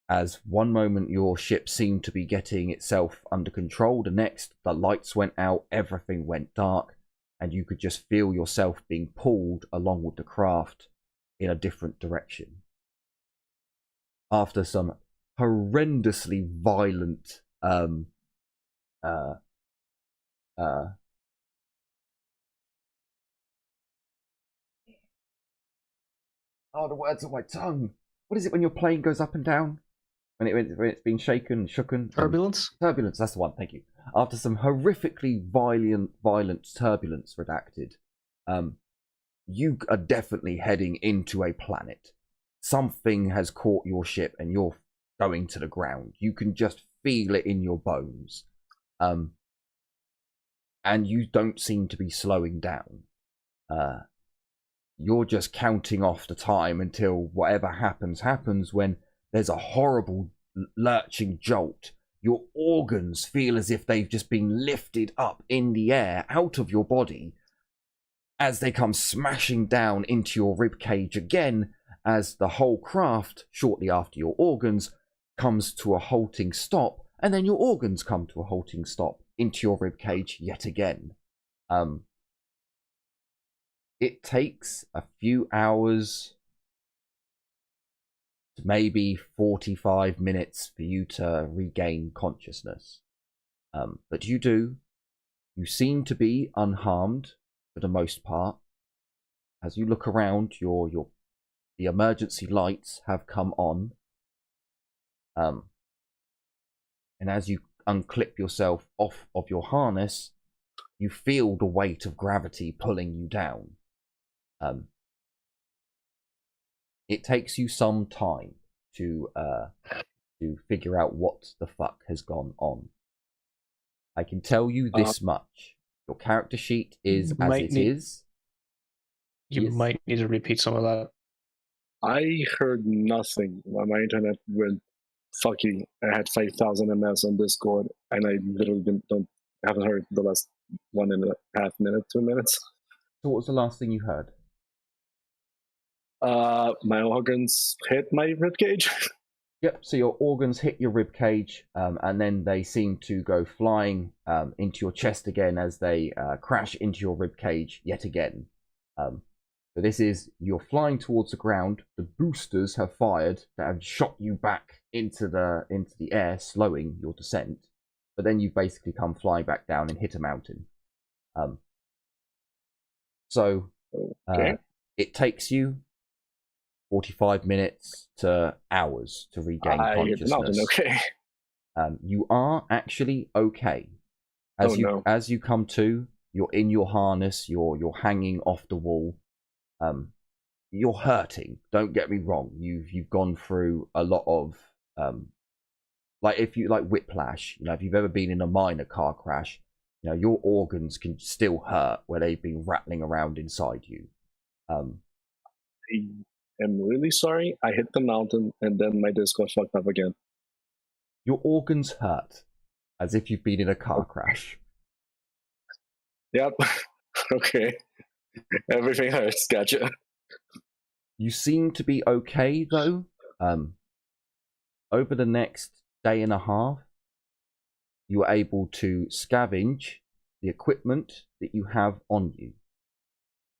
As one moment your ship seemed to be getting itself under control, the next the lights went out, everything went dark, and you could just feel yourself being pulled along with the craft in a different direction. After some horrendously violent oh, the words on my tongue. What is it when your plane goes up and down? When it's been shaken, shooken? Turbulence? Turbulence, that's the one, thank you. After some horrifically violent turbulence redacted, you are definitely heading into a planet. Something has caught your ship and you're going to the ground. You can just feel it in your bones. And you don't seem to be slowing down. You're just counting off the time until whatever happens when there's a horrible lurching jolt. Your organs feel as if they've just been lifted up in the air out of your body as they come smashing down into your ribcage again, as the whole craft, shortly after your organs, comes to a halting stop, and then your organs come to a halting stop into your ribcage yet again. It takes a few hours, maybe 45 minutes for you to regain consciousness. But you do. You seem to be unharmed for the most part. As you look around, the emergency lights have come on. And as you unclip yourself off of your harness, you feel the weight of gravity pulling you down. It takes you some time to figure out what the fuck has gone on. I can tell you this much. Your character sheet is as it is. You might need to repeat some of that. I heard nothing. My internet went fucky. I had 5,000 ms on Discord, and I literally haven't heard the last 1.5 minutes, 2 minutes. So what was the last thing you heard? My organs hit my ribcage. Yep, so your organs hit your ribcage, and then they seem to go flying into your chest again as they crash into your ribcage yet again. So this is, you're flying towards the ground, the boosters have fired, that have shot you back into the air, slowing your descent, but then you've basically come flying back down and hit a mountain. It takes you 45 minutes to hours to regain consciousness. Okay. You are actually okay. As you come to, you're in your harness, you're hanging off the wall. You're hurting, don't get me wrong. You've gone through a lot of if you like whiplash, if you've ever been in a minor car crash, your organs can still hurt where they've been rattling around inside you. I'm really sorry. I hit the mountain and then my disc got fucked up again. Your organs hurt as if you've been in a car crash. Yep. Okay. Everything hurts. Gotcha. You seem to be okay though. Over the next day and a half, you are able to scavenge the equipment that you have on you.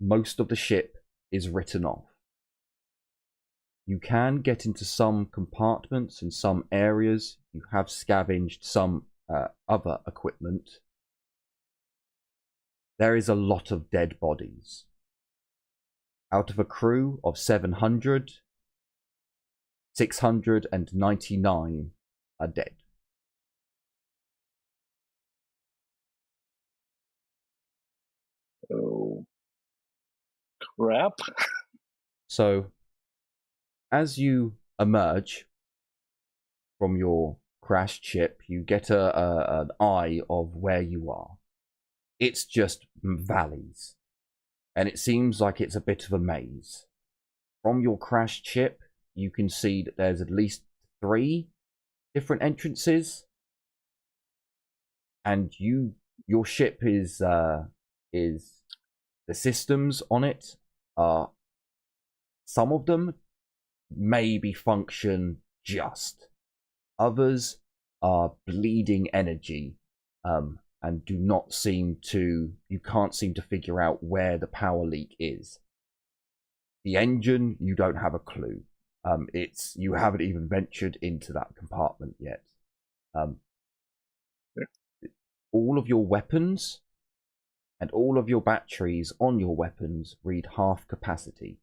Most of the ship is written off. You can get into some compartments and some areas. You have scavenged some other equipment. There is a lot of dead bodies. Out of a crew of 700, 699 are dead. Oh, crap. So, as you emerge from your crashed ship, you get an eye of where you are. It's just valleys, and it seems like it's a bit of a maze. From your crashed ship, you can see that there's at least 3 different entrances, and your ship is the systems on it are, some of them maybe function just, others are bleeding energy, and do not seem to, you can't seem to figure out where the power leak is. The engine, you don't have a clue. You haven't even ventured into that compartment yet. All of your weapons and all of your batteries on your weapons read half capacity.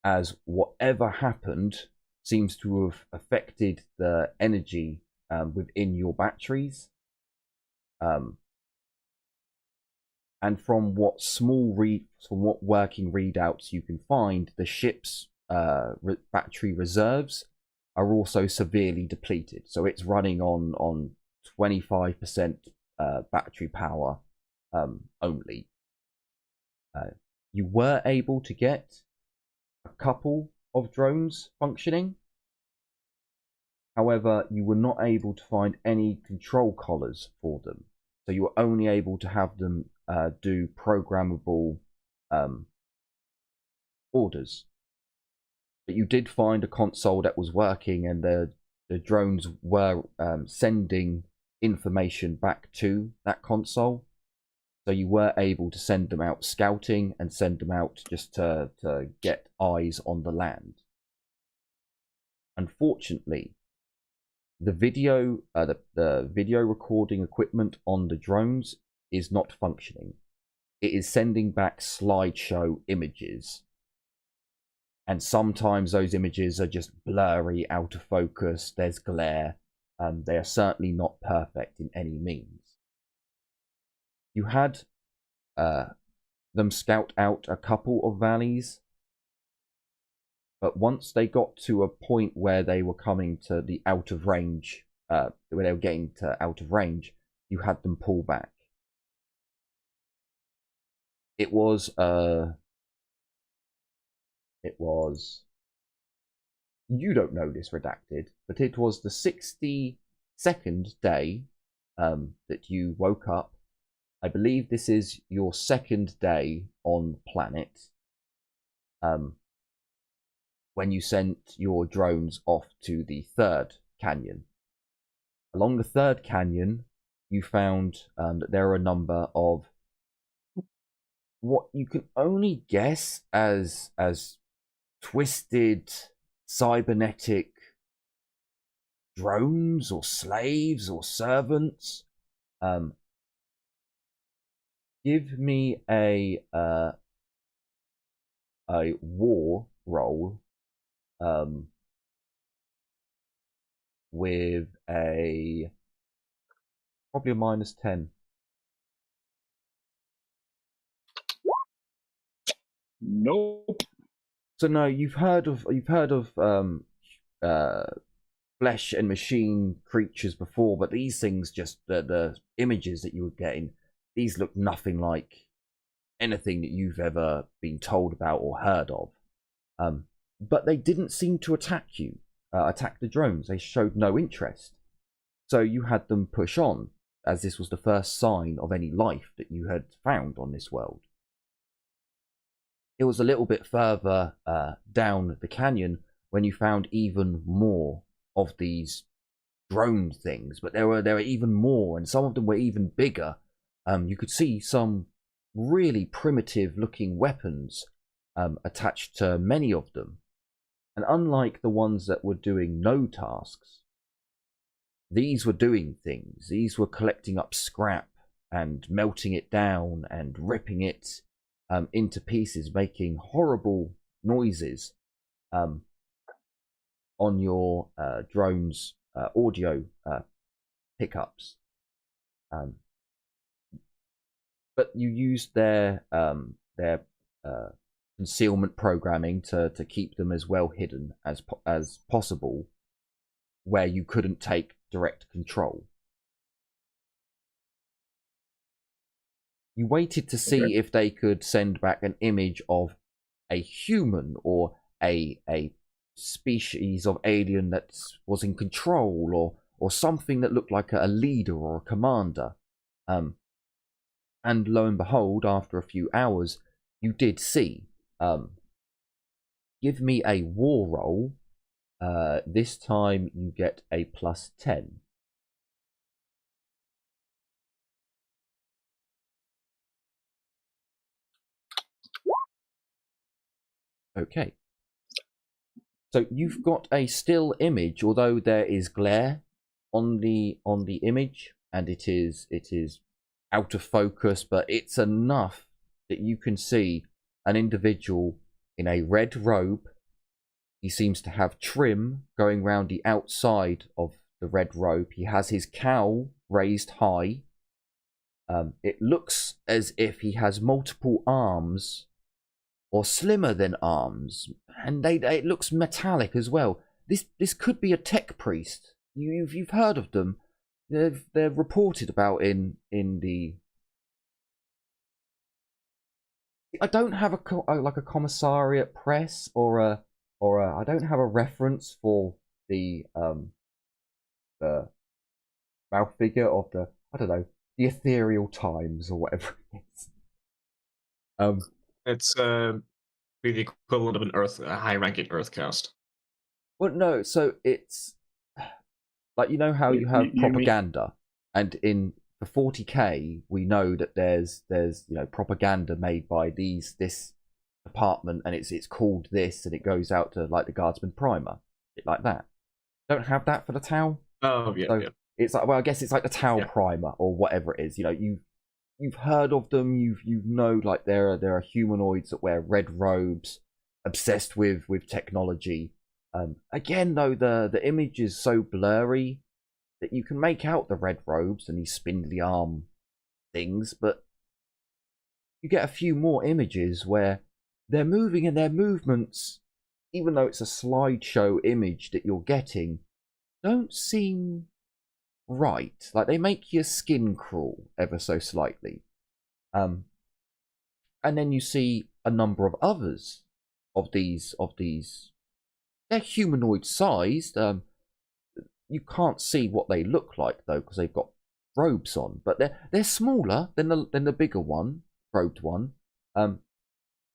As whatever happened seems to have affected the energy within your batteries. And from what working readouts you can find, the ship's battery reserves are also severely depleted. So it's running on 25% battery power only. You were able to get a couple of drones functioning. However, you were not able to find any control collars for them. So you were only able to have them do programmable orders. But you did find a console that was working, and the drones were sending information back to that console. So you were able to send them out scouting and send them out just to get eyes on the land. Unfortunately, the video recording equipment on the drones is not functioning. It is sending back slideshow images, and sometimes those images are just blurry, out of focus, there's glare. They are certainly not perfect in any means. You had them scout out a couple of valleys, but once they got to a point where they were coming to the out of range, where they were getting to out of range, you had them pull back. It was, you don't know this, Redacted, but it was the 62nd day that you woke up. I believe this is your 2nd day on planet, when you sent your drones off to the 3rd canyon. Along the 3rd canyon, you found that there are a number of what you can only guess as twisted cybernetic drones or slaves or servants. Give me a war roll with a probably a -10. Nope. So no, you've heard of flesh and machine creatures before, but these things, just the images that you were getting, these look nothing like anything that you've ever been told about or heard of. But they didn't seem to attack the drones. They showed no interest. So you had them push on, as this was the first sign of any life that you had found on this world. It was a little bit further down the canyon when you found even more of these drone things, but there were even more, and some of them were even bigger. You could see some really primitive looking weapons attached to many of them. And unlike the ones that were doing no tasks, these were doing things. These were collecting up scrap and melting it down and ripping it into pieces, making horrible noises on your drone's audio pickups. But you used their concealment programming to keep them as well hidden as possible, where you couldn't take direct control. You waited to see if they could send back an image of a human or a species of alien that was in control, or something that looked like a leader or a commander. And lo and behold, after a few hours, you did see. Give me a war roll. This time you get a +10. Okay. So you've got a still image, although there is glare on the image, and it is out of focus, but it's enough that you can see an individual in a red robe. He seems to have trim going round the outside of the red robe. He has his cowl raised high. It looks as if he has multiple arms, or slimmer than arms, and it looks metallic as well. This could be a tech priest. You've heard of them. They're reported about in the. I don't have a commissariat press or a I don't have a reference for the mouth figure of the, I don't know, the Ethereal Times or whatever it is. It's be the equivalent of a high-ranking Earth cast. Well, no, so it's like, you know how you have propaganda, and in the 40k we know that there's propaganda made by this department, and it's called this, and it goes out to like the Guardsman Primer, bit like that. Don't have that for the Tau. Oh yeah, so yeah. It's like, well, I guess it's like the Tau Primer or whatever it is. You've heard of them. You know, like there are humanoids that wear red robes, obsessed with technology. Again, though, the image is so blurry that you can make out the red robes and these spindly arm things, but you get a few more images where they're moving, and their movements, even though it's a slideshow image that you're getting, don't seem right. Like, they make your skin crawl ever so slightly. And then you see a number of others of these. They're humanoid sized. You can't see what they look like though, because they've got robes on. But they're smaller than the bigger one, robed one.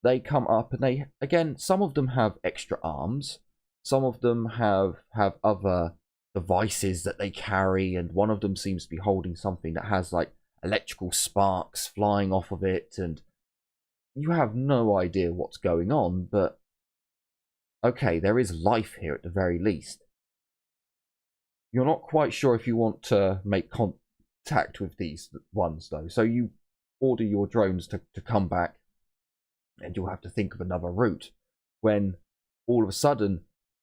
They come up, and some of them have extra arms. Some of them have other devices that they carry, and one of them seems to be holding something that has like electrical sparks flying off of it, and you have no idea what's going on, but okay, there is life here at the very least. You're not quite sure if you want to make contact with these ones though, so you order your drones to come back, and you'll have to think of another route, when all of a sudden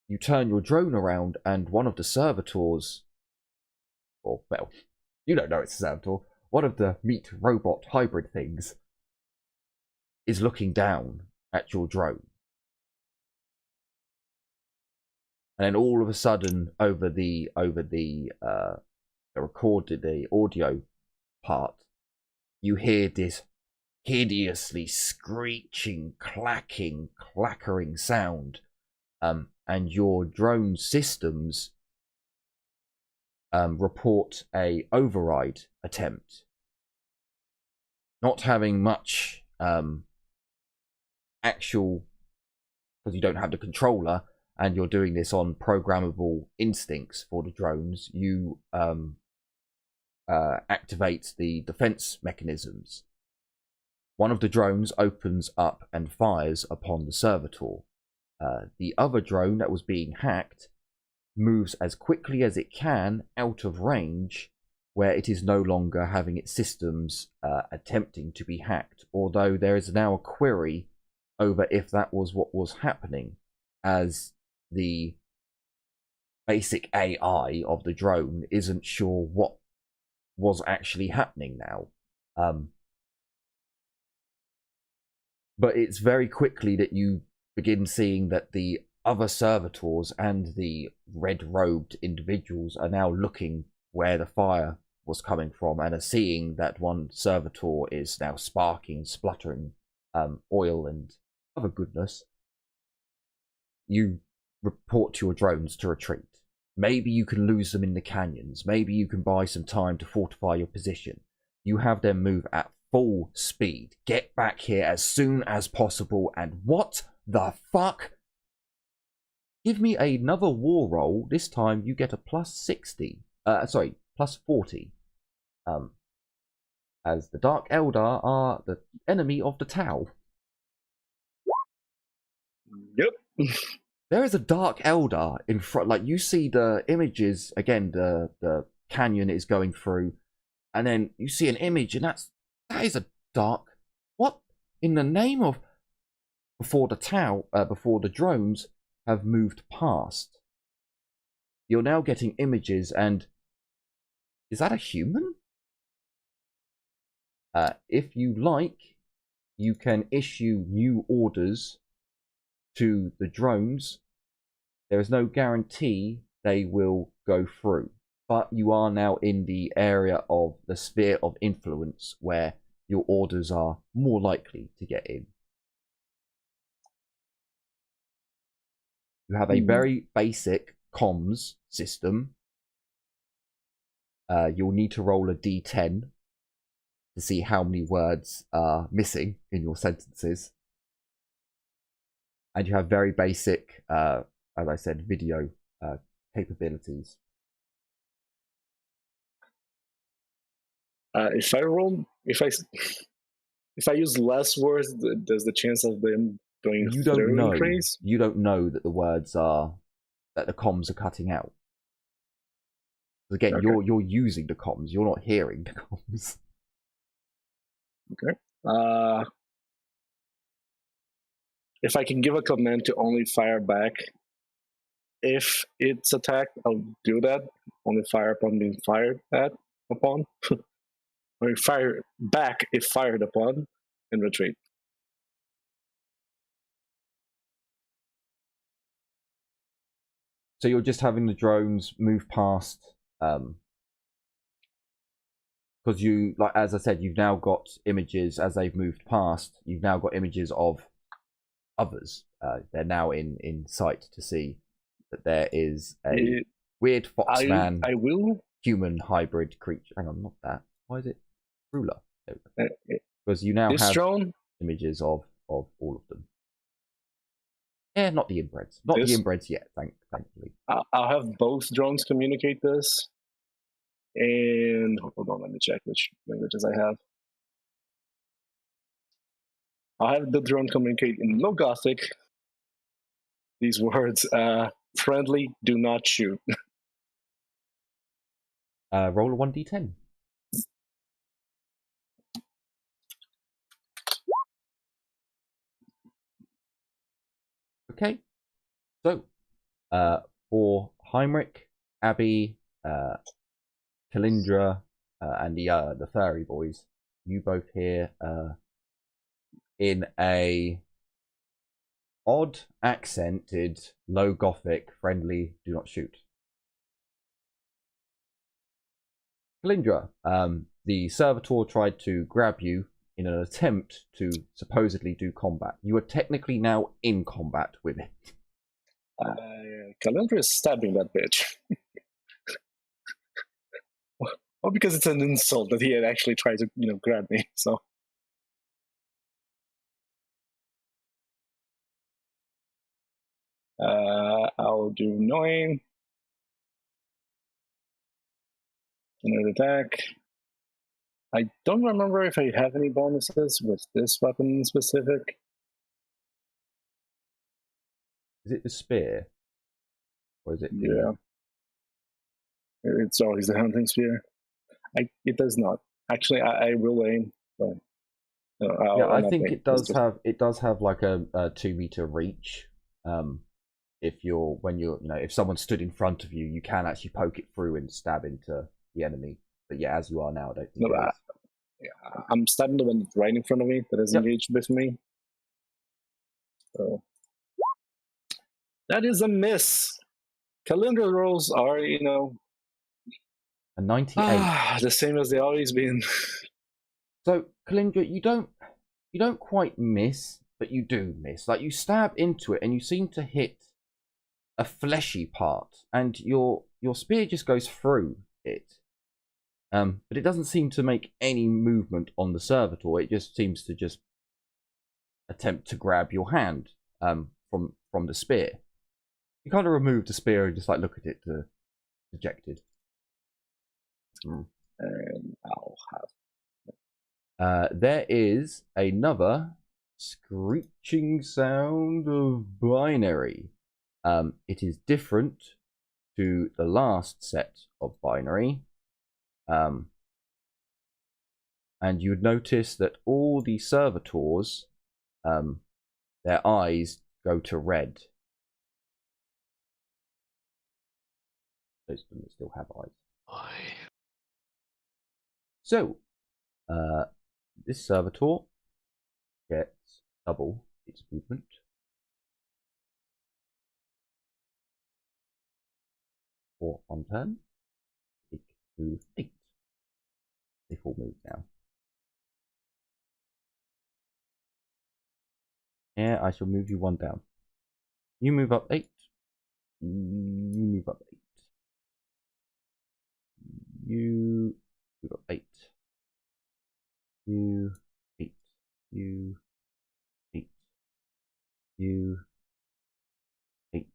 you turn your drone around, and one of the servitors, or, well, you don't know it's a servitor, one of the meat robot hybrid things, is looking down at your drone. And then all of a sudden, over the audio part, you hear this hideously screeching, clackering sound, and your drone systems report a override attempt. Not having much actual, because you don't have the controller, and you're doing this on programmable instincts for the drones, you activate the defense mechanisms. one of the drones opens up and fires upon the servitor. The other drone that was being hacked moves as quickly as it can out of range, where it is no longer having its systems attempting to be hacked, although there is now a query over if that was what was happening, as the basic AI of the drone isn't sure what was actually happening now. But it's very quickly that you begin seeing that the other servitors and the red-robed individuals are now looking where the fire was coming from and are seeing that one servitor is now sparking, spluttering oil and other goodness. You report to your drones to retreat. Maybe you can lose them in the canyons. Maybe you can buy some time to fortify your position. You have them move at full speed. Get back here as soon as possible. And what the fuck? Give me another war roll. This time you get a plus 60. Sorry, plus 40. As the Dark Eldar are the enemy of the Tau. Yep. There is a Dark Eldar in front. Like, you see the images, again, the canyon is going through, and then you see an image, and that is a Dark... What? In the name of... Before the Tau, before the drones have moved past, you're now getting images, and... Is that a human? If you like, you can issue new orders to the drones. There is no guarantee they will go through, but you are now in the area of the sphere of influence where your orders are more likely to get in. You have a very basic comms system. You'll need to roll a d10 to see how many words are missing in your sentences. And you have very basic, as I said, video capabilities. If I use less words, does the chance of them going through increase? You don't know that the words are, that the comms are cutting out. Again, okay. You're using the comms. You're not hearing the comms. Okay. If I can give a command to only fire back if it's attacked, I'll do that. Only fire upon being fired upon. Or fire back if fired upon, and retreat. So you're just having the drones move past, because you, like, as I said, you've now got images as they've moved past. You've now got images of others. They're now in sight to see that there is a weird foxman, human hybrid creature. Hang on, not that. Why is it ruler? Because you now have images of all of them. Yeah, not the inbreds. Not the inbreds yet, thankfully. I'll have both drones communicate this. And hold on, let me check which languages I have. I'll have the drone communicate in Low Gothic these words: friendly, do not shoot. Roll a 1d10. Okay, so for Heinrich, Abby, Kalindra, and the furry boys, you both hear in a odd accented low Gothic, friendly, do not shoot. Kalindra, the servitor tried to grab you in an attempt to supposedly do combat. You are technically now in combat with it. Kalindra is stabbing that bitch. Well, because it's an insult that he had actually tried to, grab me, so. I'll do annoying. Another attack. I don't remember if I have any bonuses with this weapon in specific. Is it the spear? Or is it the... Yeah. It's always the hunting spear. It does not. Actually, I will aim, but yeah, I I'll think aim. it does have like a 2-meter reach. If if someone stood in front of you, you can actually poke it through and stab into the enemy. But yeah, as you are now, I don't think it is. Yeah, I'm stabbing the one right in front of me that is engaged with me. So that is a miss. Calendar rolls are, A 98. the same as they always been. So, Kalindra, you don't quite miss, but you do miss. Like, you stab into it and you seem to hit a fleshy part, and your spear just goes through it. But it doesn't seem to make any movement on the servitor. It just seems to just attempt to grab your hand from the spear. You kind of remove the spear and just like look at it, dejected. And I'll have. There is another screeching sound of binary. It is different to the last set of binary. And you would notice that all the servitors, their eyes go to red. Those of them that still have eyes. Why? So, this servitor gets double its movement. For on turn. 8 to 8. They full move now. Yeah, I shall move you 1 down. You move up 8. You move up 8. You move up 8. You 8. You 8. You 8.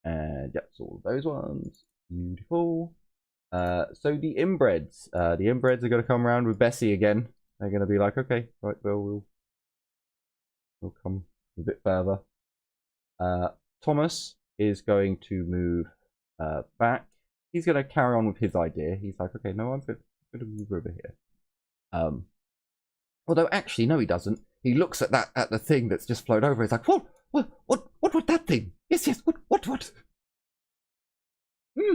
And that's all of those ones. Beautiful. So the inbreds. The inbreds are going to come around with Bessie again. They're going to be like, okay, right, well, we'll come a bit further. Thomas is going to move back. He's going to carry on with his idea. He's like, okay, no, I'm going to move over here. Although, actually, no, he doesn't. He looks at the thing that's just flown over. He's like, what was that thing? Yes, what?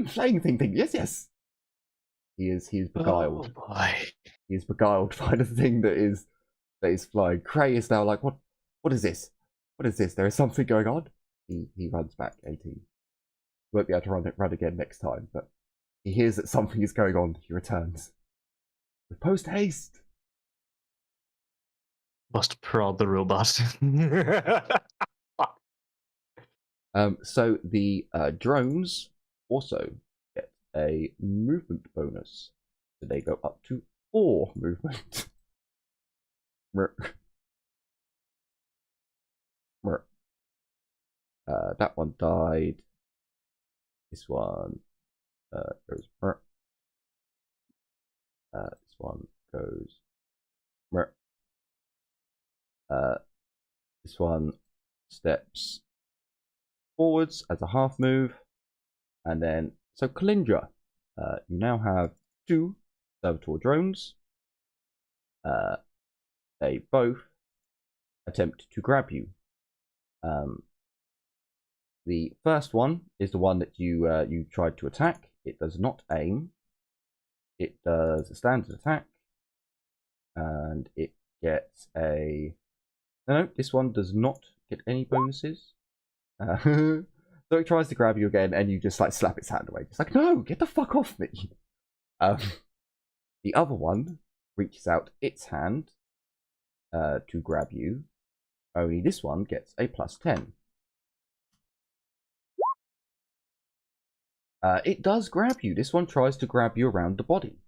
Flying thing. Yes. He is beguiled. Oh boy. He is beguiled by the thing that is flying. Cray is now like, what is this? What is this? There is something going on. He runs back 18. Won't be able to run again next time, but he hears that something is going on. He returns. With post haste. Must prod the robot. So the drones also get a movement bonus. So they go up to 4 movement. That one died. This one goes. This one goes. This one steps forwards as a half move, and then so Kalindra, you now have 2 servitor drones. They both attempt to grab you. The first one is the one that you tried to attack. It does not aim. It does a standard attack, and it gets a. No, this one does not get any bonuses. So it tries to grab you again, and you just like slap its hand away. It's like, no, get the fuck off me. The other one reaches out its hand to grab you. Only this one gets a +10. It does grab you. This one tries to grab you around the body.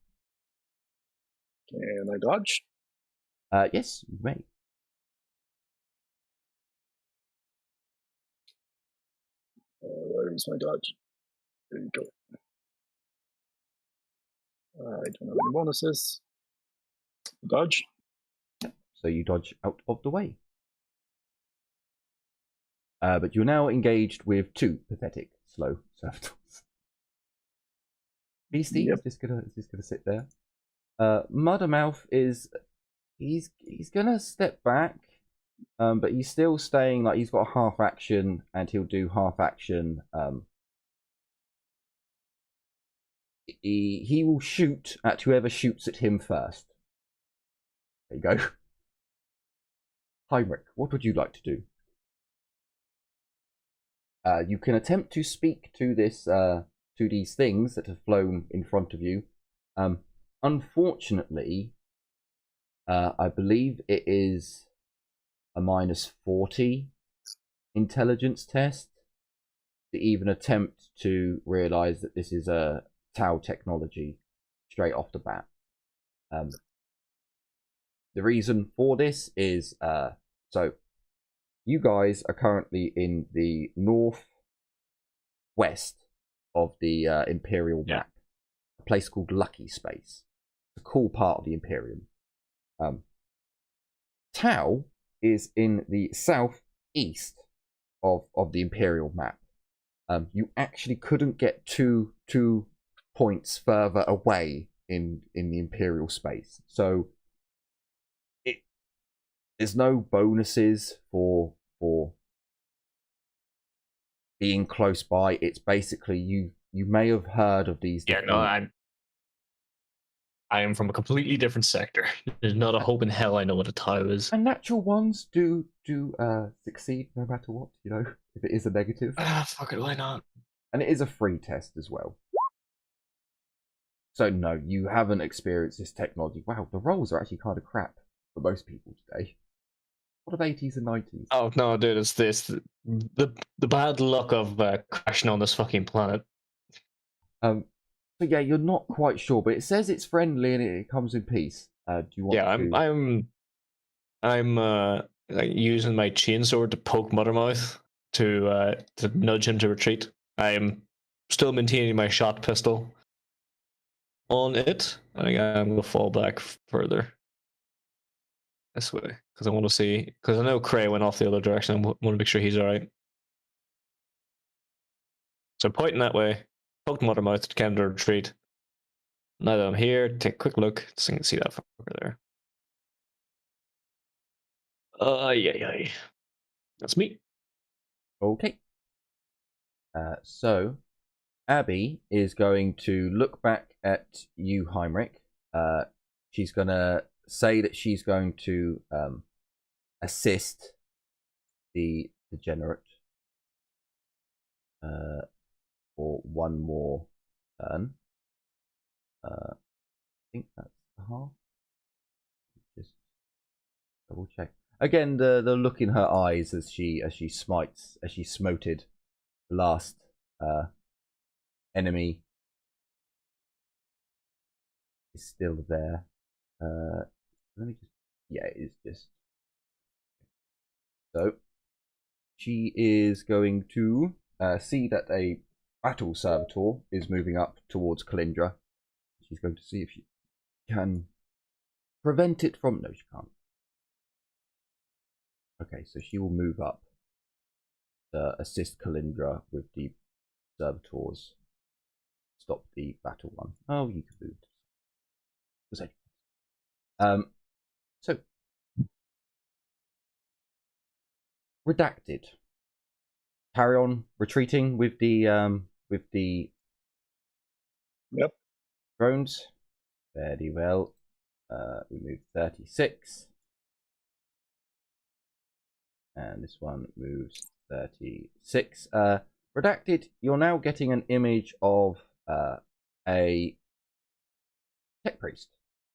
Can I dodge? Yes, you may. Where's my dodge? There you go. I don't have any bonuses. Dodge. So you dodge out of the way. But you're now engaged with 2 pathetic slow servitors. Beastie Yep. is just gonna sit there. Muddermouth is he's gonna step back, but he's still staying, like he's got a half action, and he'll do half action. He will shoot at whoever shoots at him first. There you go. Heinrich, what would you like to do? You can attempt to speak to these things that have flown in front of you. Unfortunately, I believe it is a -40 intelligence test to even attempt to realize that this is a Tau technology straight off the bat. The reason for this is so you guys are currently in the northwest of the Imperial map, a place called Lucky Space. It's a cool part of the Imperium. Tau is in the southeast of the Imperial map. You actually couldn't get two points further away in the Imperial space, so there's no bonuses for being close by. It's basically you may have heard of these. Yeah, no, I am from a completely different sector. There's not a hope in hell I know what a Tau is. And natural ones do succeed no matter what, you know, if it is a negative. Fuck it, why not? And it is a free test as well. So no, you haven't experienced this technology. Wow, the rolls are actually kind of crap for most people today. What of 80s and 90s? Oh no, dude, it's this the bad luck of crashing on this fucking planet. So yeah, you're not quite sure, but it says it's friendly and it comes in peace. Do you want? Yeah, to... I'm like using my chainsword to poke Muttermouth to nudge him to retreat. I am still maintaining my shot pistol on it. I think I'm gonna fall back further this way because I want to see, because I know Cray went off the other direction. I want to make sure he's all right. So pointing that way, poked Muttermouth to get him to retreat. Now that I'm here, take a quick look, so you can see that fucker there. Yeah. That's me. Okay. So Abby is going to look back at you, Heinrich. She's gonna say that she's going to assist the degenerate for one more turn. I think that's the half. Just double check again. The look in her eyes as she smoted the last enemy is still there. Let me just, yeah, it is just. So she is going to see that a battle servitor is moving up towards Kalindra. She's going to see if she can prevent it from. No, she can't. Okay, so she will move up to assist Kalindra with the servitors. Stop the battle one. Oh, you can move. So redacted. Carry on retreating with the Yep. drones. Very well. We move 36. And this one moves 36. Redacted, you're now getting an image of a tech priest.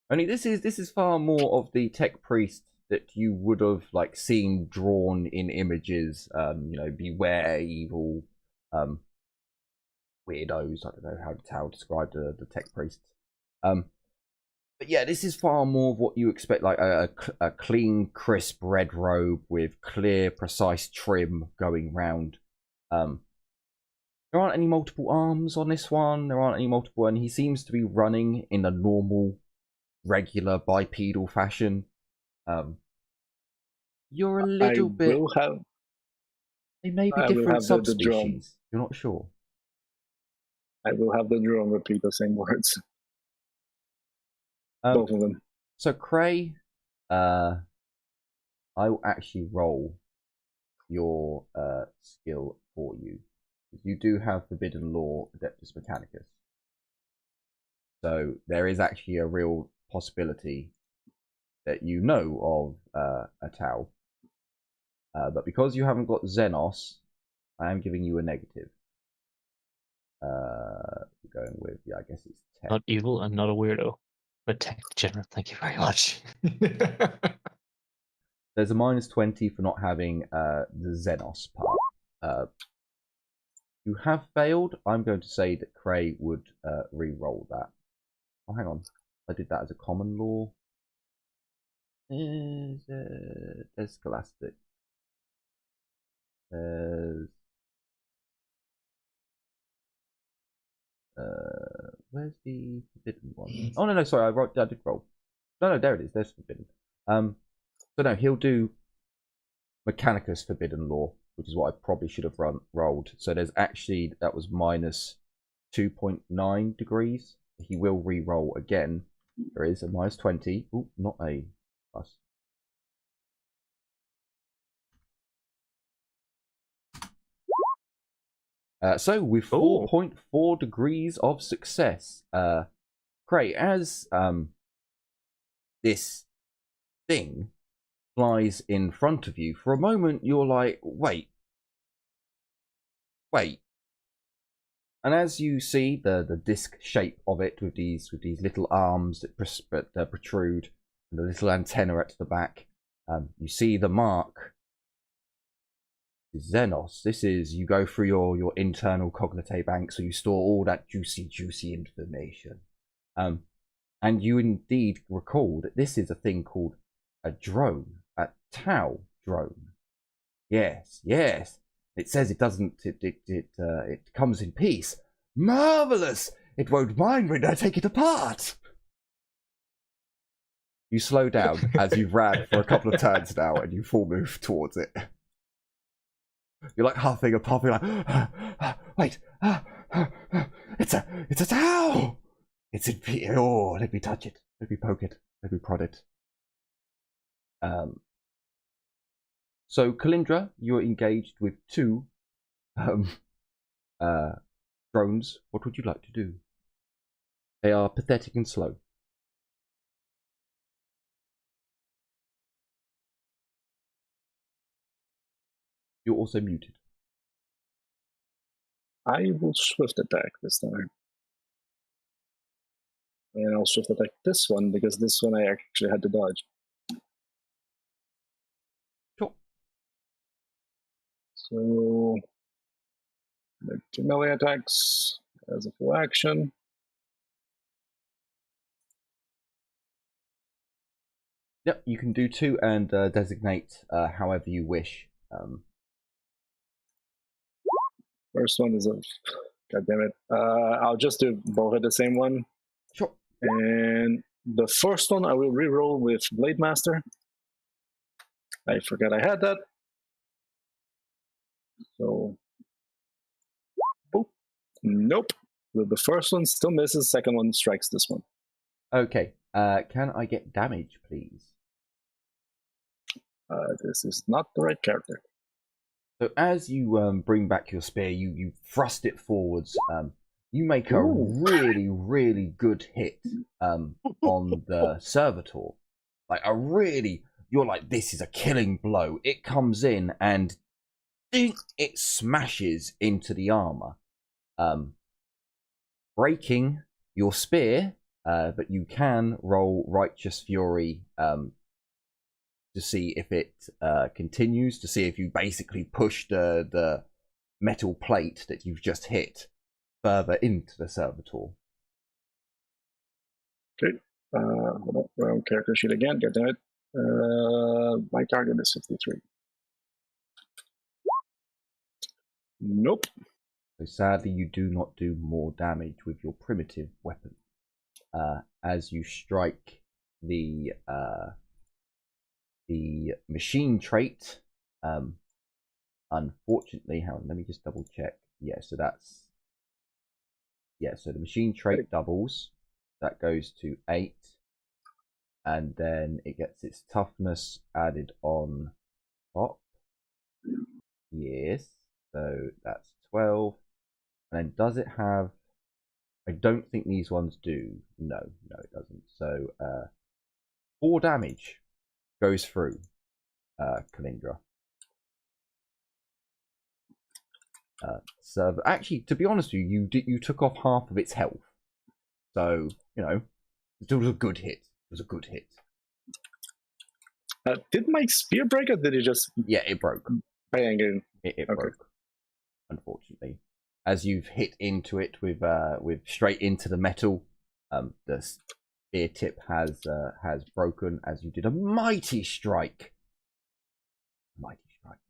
Only this is far more of the tech priest that you would have like seen drawn in images. You know, beware evil weirdos. I don't know how to describe the tech priests. But yeah, this is far more of what you expect, like a clean, crisp red robe with clear, precise trim going round. There aren't any multiple arms on this one. There aren't any multiple, and he seems to be running in a normal, regular bipedal fashion. You're a little bit. They may be different subspecies. You're not sure. I will have the drone repeat the same words. Both of them. So Cray, I will actually roll your skill for you. You do have Forbidden Law Adeptus Mechanicus. So there is actually a real possibility that you know of a Tau. But because you haven't got Xenos, I am giving you a negative. Going with, yeah, I guess it's 10. Not evil and not a weirdo, but tech general. Thank you very much. There's a -20 for not having the Xenos part. You have failed. I'm going to say that Cray would re-roll that. Oh, hang on. I did that as a common law. There's Scholastic. There's... where's the forbidden one? Oh, no, sorry, I did roll. No, there it is. There's forbidden. So no, he'll do Mechanicus Forbidden Law, which is what I probably should have rolled. So there's actually, that was -2.9 degrees. He will re-roll again. There is a -20. Ooh, not a plus. So with 4.4 degrees of success, Cray, as this thing flies in front of you, for a moment you're like, wait. And as you see the disc shape of it with these little arms that protrude and the little antenna at the back, you see the mark. Xenos. This is, you go through your internal cognite bank, so you store all that juicy information. And you indeed recall that this is a thing called a drone, a Tau drone. Yes. It says it doesn't. It comes in peace. Marvelous! It won't mind when I take it apart. You slow down as you've ran for a couple of turns now, and you full move towards it. You're like huffing and puffing, like, wait, it's a Tau. It's in peace. Oh, let me touch it. Let me poke it. Let me prod it. So, Kalindra, you're engaged with 2 drones. What would you like to do? They are pathetic and slow. You're also muted. I will swift attack this time. And I'll swift attack this one, because this one I actually had to dodge. Sure. So, make 2 melee attacks as a full action. Yep, you can do 2 and designate however you wish. First one is a... God damn it. I'll just do both at the same one. Sure. And the first one I will re-roll with Blade Master. I forgot I had that. So... Oh, nope. With the first one still misses, second one strikes this one. Okay. Can I get damage, please? This is not the right character. So as you bring back your spear, you thrust it forwards. You make a really good hit on the servitor. Like you're like, this is a killing blow. It comes in and ding, it smashes into the armor, breaking your spear. But you can roll Righteous Fury to see if it continues, to see if you basically push the metal plate that you've just hit further into the servitor. Okay. Hold up. Wrong character sheet again. Get that. My target is 53. Nope. So sadly, you do not do more damage with your primitive weapon. As you strike the machine trait, unfortunately, hang on, let me just double check. Yeah, so that's so the machine trait doubles. That goes to 8, and then it gets its toughness added on top. Yes, so that's 12. And then does it have? I don't think these ones do. No, it doesn't. So 4 damage goes through Kalindra. So actually, to be honest with you, you took off half of its health. So it was a good hit. It was a good hit. Did my spear break, or did it just? Yeah, it broke. Bang in. It Okay. broke. Unfortunately, as you've hit into it with straight into the metal, the spear tip has broken as you did a mighty strike. Mighty strike.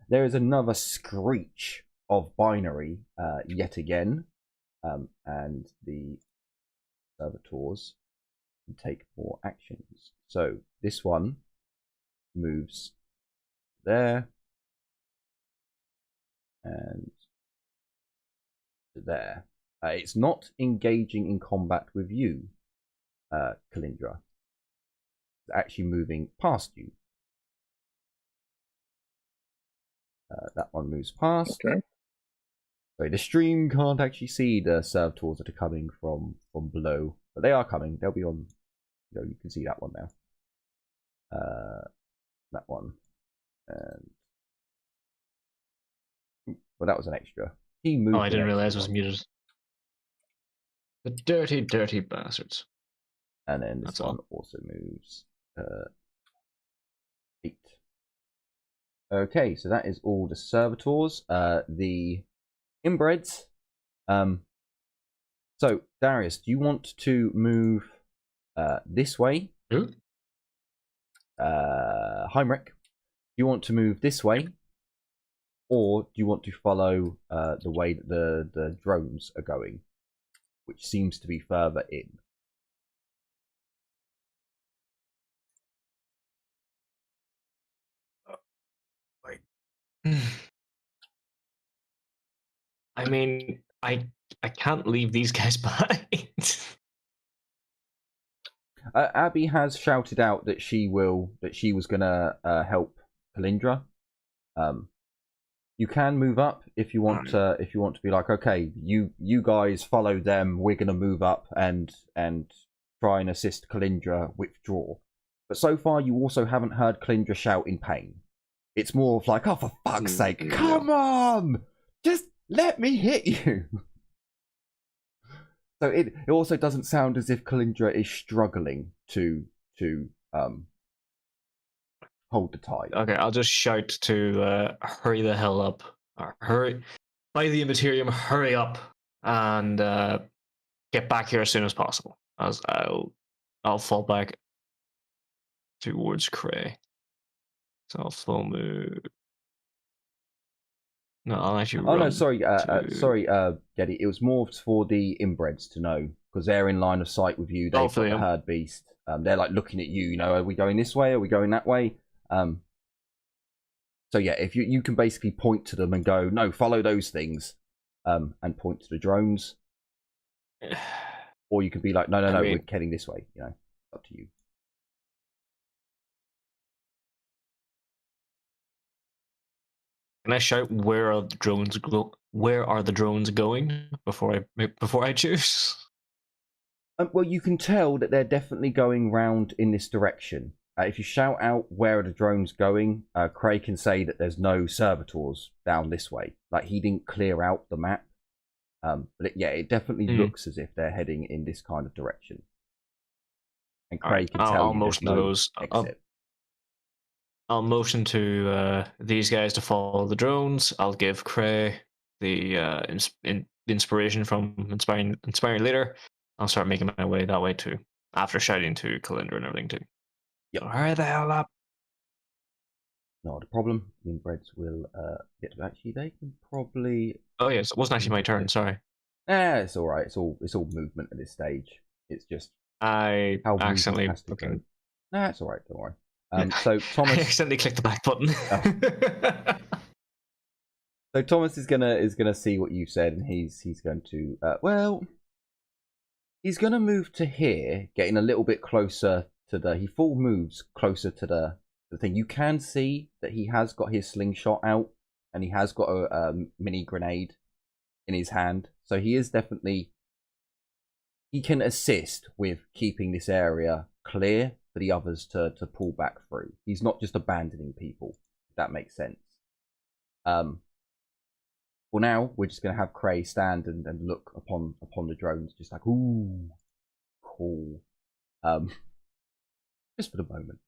There is another screech of binary yet again, and the servitors can take more actions. So this one moves there and there. It's not engaging in combat with you, Kalindra. It's actually moving past you. That one moves past. Okay. So the stream can't actually see the servitors that are coming from below, but they are coming. They'll be on. You can see that one now. That one, and well, that was an extra. He moved. Oh, I didn't realize it was muted. The dirty, dirty bastards. And then this one also moves 8. Okay, so that is all the servitors. The inbreds. So Darius, do you want to move this way? Who? Heinrich, do you want to move this way, or do you want to follow the way that the drones are going, which seems to be further in? I mean, I can't leave these guys behind. Abby has shouted out that she was gonna help Kalindra. You can move up if you want to be like, okay, you guys follow them. We're gonna move up and try and assist Kalindra withdraw. But so far, you also haven't heard Kalindra shout in pain. It's more of like, oh, for fuck's sake, come on, just let me hit you. So it also doesn't sound as if Kalindra is struggling to hold the tide. Okay, I'll just shout to hurry the hell up. Or hurry. By the Immaterium, hurry up and get back here as soon as possible. As I'll fall back towards Cray. So I'll full move. No, I'll actually. Oh no, sorry, Geddy. It was more for the inbreds to know because they're in line of sight with you. They've got the herd beast. They're like looking at you. Are we going this way? Are we going that way? So yeah, if you can basically point to them and go, no, follow those things, and point to the drones, or you can be like, no, we're heading this way. Up to you. Can I shout where are the drones going before I choose? Well, you can tell that they're definitely going round in this direction. If you shout out where are the drones going, Craig can say that there's no servitors down this way. Like he didn't clear out the map, but it definitely looks as if they're heading in this kind of direction. And Craig can tell I'll you motion to those. I'll motion to these guys to follow the drones. I'll give Cray the inspiration from inspiring leader. I'll start making my way that way too. After shouting to Kalindra and everything too. Yep. Hurry the hell up! not a problem. The inbreds will get to actually. They can probably. Oh yes, it wasn't actually my turn. Sorry. It's all right. It's all movement at this stage. It's just I how accidentally has to go. fucking. Nah, it's all right. Don't worry. So Thomas I accidentally clicked the back button. So Thomas is gonna see what you said, and he's going to he's gonna move to here, getting a little bit closer to the. He full moves closer to the thing. You can see that he has got his slingshot out, and he has got a mini grenade in his hand. So he is definitely. He can assist with keeping this area clear for the others to pull back through. He's not just abandoning people. If that makes sense. Well, now we're just going to have Cray stand and look upon the drones, just like, ooh, cool. Just for the moment.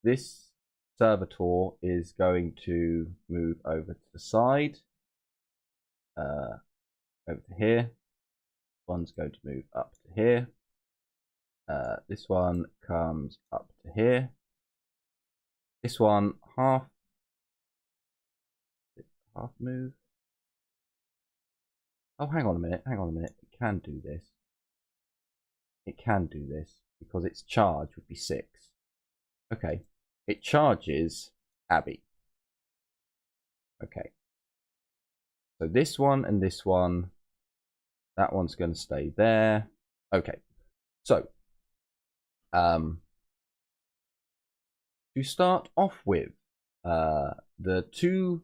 This servitor is going to move over to the side. Over to here. One's going to move up to here. This one comes up to here. This one half move. Oh, hang on a minute. It can do this. Because its charge would be 6. Okay. It charges Abby. Okay. So this one and this one. That one's going to stay there. Okay. So, to start off with, the 2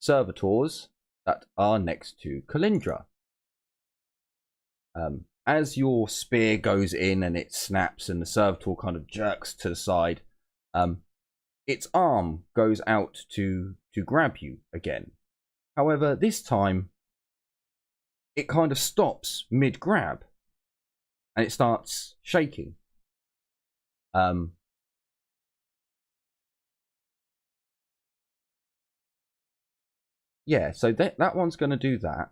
servitors that are next to Kalindra. As your spear goes in and it snaps and the servitor kind of jerks to the side, its arm goes out to grab you again. However, this time it kind of stops mid-grab and it starts shaking. Yeah, so that one's going to do that.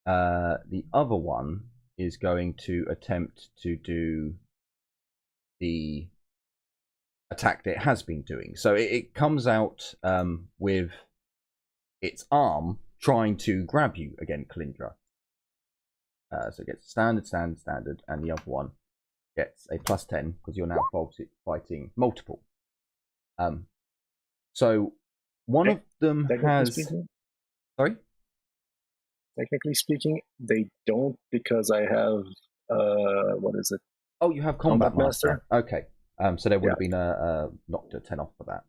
The other one is going to attempt to do the attack that it has been doing. So it comes out with its arm trying to grab you again, Kalindra. So it gets standard, and the other one gets a +10 because you're now fighting multiple. So one of them has. Sorry? Technically speaking, they don't, because I have what is it? Oh, you have Combat Master. Okay. So there would have been a knocked a 10 off for that.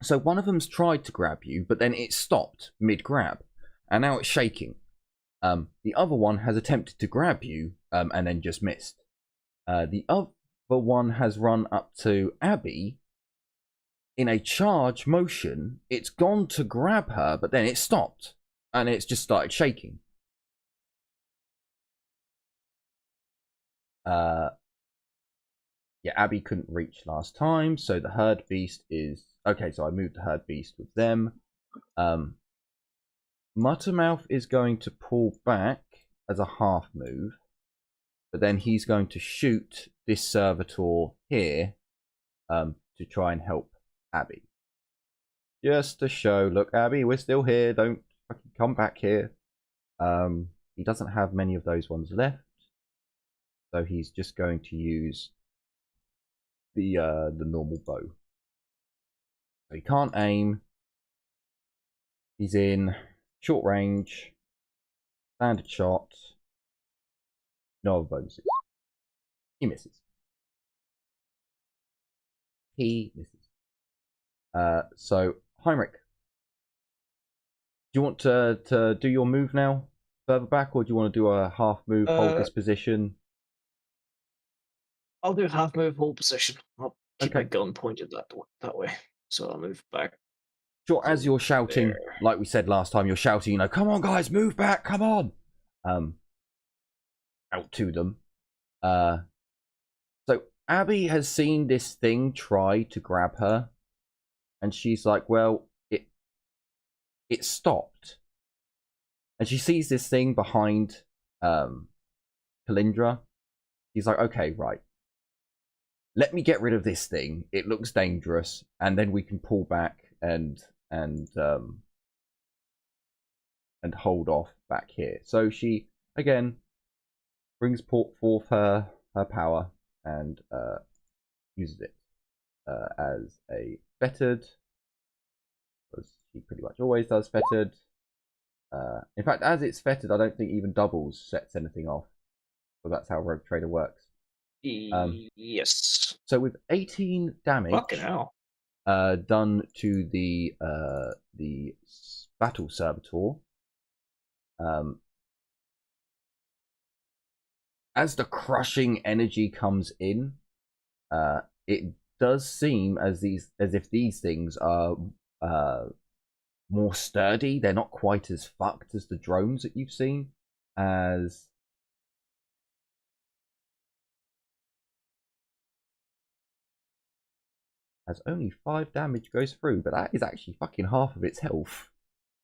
So one of them's tried to grab you, but then it stopped mid-grab, and now it's shaking. The other one has attempted to grab you, and then just missed. The other one has run up to Abby. In a charge motion, it's gone to grab her, but then it stopped, and it's just started shaking. Yeah, Abby couldn't reach last time, so the herd beast is... Okay, so I moved the herd beast with them. Muttermouth is going to pull back as a half move, but then he's going to shoot this servitor here to try and help Abby. Just to show, look, Abby, we're still here. Don't fucking come back here. He doesn't have many of those ones left, so he's just going to use the normal bow. So he can't aim. He's in short range, standard shot, no other bonuses. He misses. So Heinrich, do you want to do your move now, further back, or do you want to do a half move, hold this position? I'll do half move, hold position. I'll keep my gun pointed that way, so I'll move back. Sure, as you're shouting, there. Like we said last time, you're shouting, come on guys, move back, come on! Out to them. So Abby has seen this thing try to grab her, and she's like, well, it stopped. And she sees this thing behind Kalindra. He's like, okay, right. let me get rid of this thing. It looks dangerous, and then we can pull back and hold off back here. So she again brings forth her power and uses it as a fettered, because she pretty much always does fettered. In fact, as it's fettered, I don't think even doubles sets anything off. So that's how Rogue Trader works. Yes. So with 18 damage Fucking hell. done to the battle servitor, as the crushing energy comes in, it does seem as if these things are more sturdy. They're not quite as fucked as the drones that you've seen. As only 5 damage goes through, but that is actually fucking half of its health.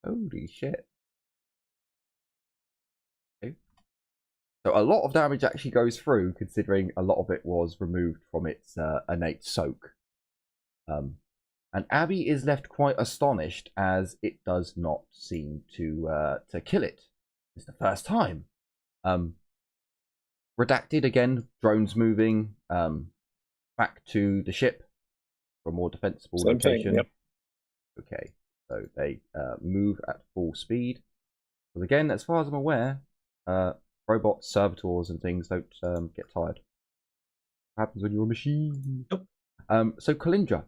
Holy shit. Okay. So a lot of damage actually goes through, considering a lot of it was removed from its innate soak. And Abby is left quite astonished, as it does not seem to kill it. It's the first time. Redacted again, drones moving back to the ship for a more defensible location. Yep. Okay, so they move at full speed. Because again, as far as I'm aware, robots, servitors, and things don't get tired. What happens when you're a machine? Nope. So Kalindra,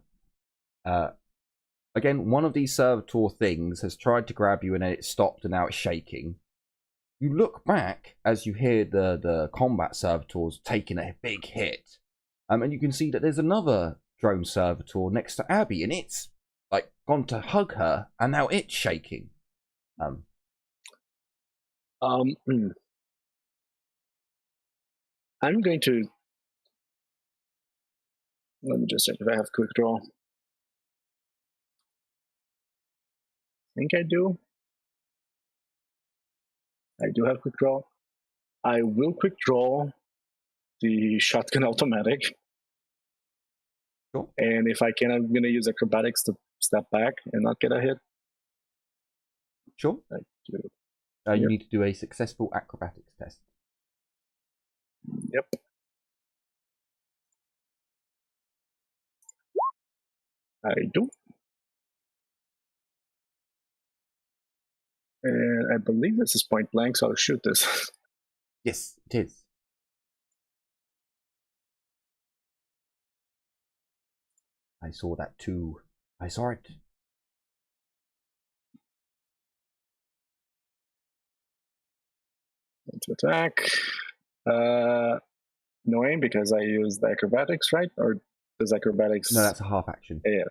again, one of these servitor things has tried to grab you, and then it stopped, and now it's shaking. You look back as you hear the combat servitors taking a big hit, and you can see that there's another drone servitor next to Abby, and it's like gone to hug her, and now it's shaking. I'm going to, let me just check if I have quick draw. I think I do. I do have quick draw. I will quick draw the shotgun automatic. Sure. And if I can, I'm going to use acrobatics to step back and not get a hit. Sure. I do. You Yep. need to do a successful acrobatics test. Yep. I do. And I believe this is point blank, so I'll shoot this. Yes, it is. I saw that too. I saw it. To attack. No aim because I used the acrobatics, right? Or does acrobatics? No, that's a half action. Yeah.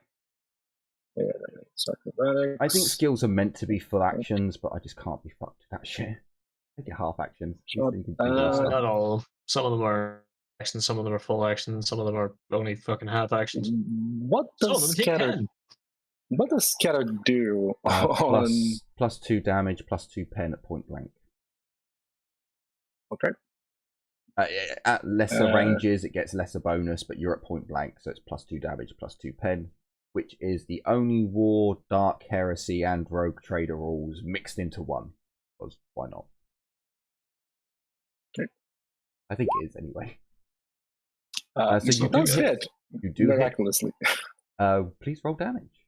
So acrobatics. I think skills are meant to be full actions, but I just can't be fucked with that shit. I get half actions. Sure. You can do more stuff. Not all of them. Some of them are actions, some of them are full actions, some of them are only fucking half actions. What Some of does them take scatter? 10. What does scatter do on? Plus 2 damage, plus 2 pen at point blank. Okay. At lesser ranges, it gets lesser bonus, but you're at point blank, so it's plus 2 damage, plus 2 pen, which is the only War, Dark Heresy, and Rogue Trader rules mixed into one. Because why not? Okay. I think it is anyway. So you do hit. You do miraculously. Please roll damage.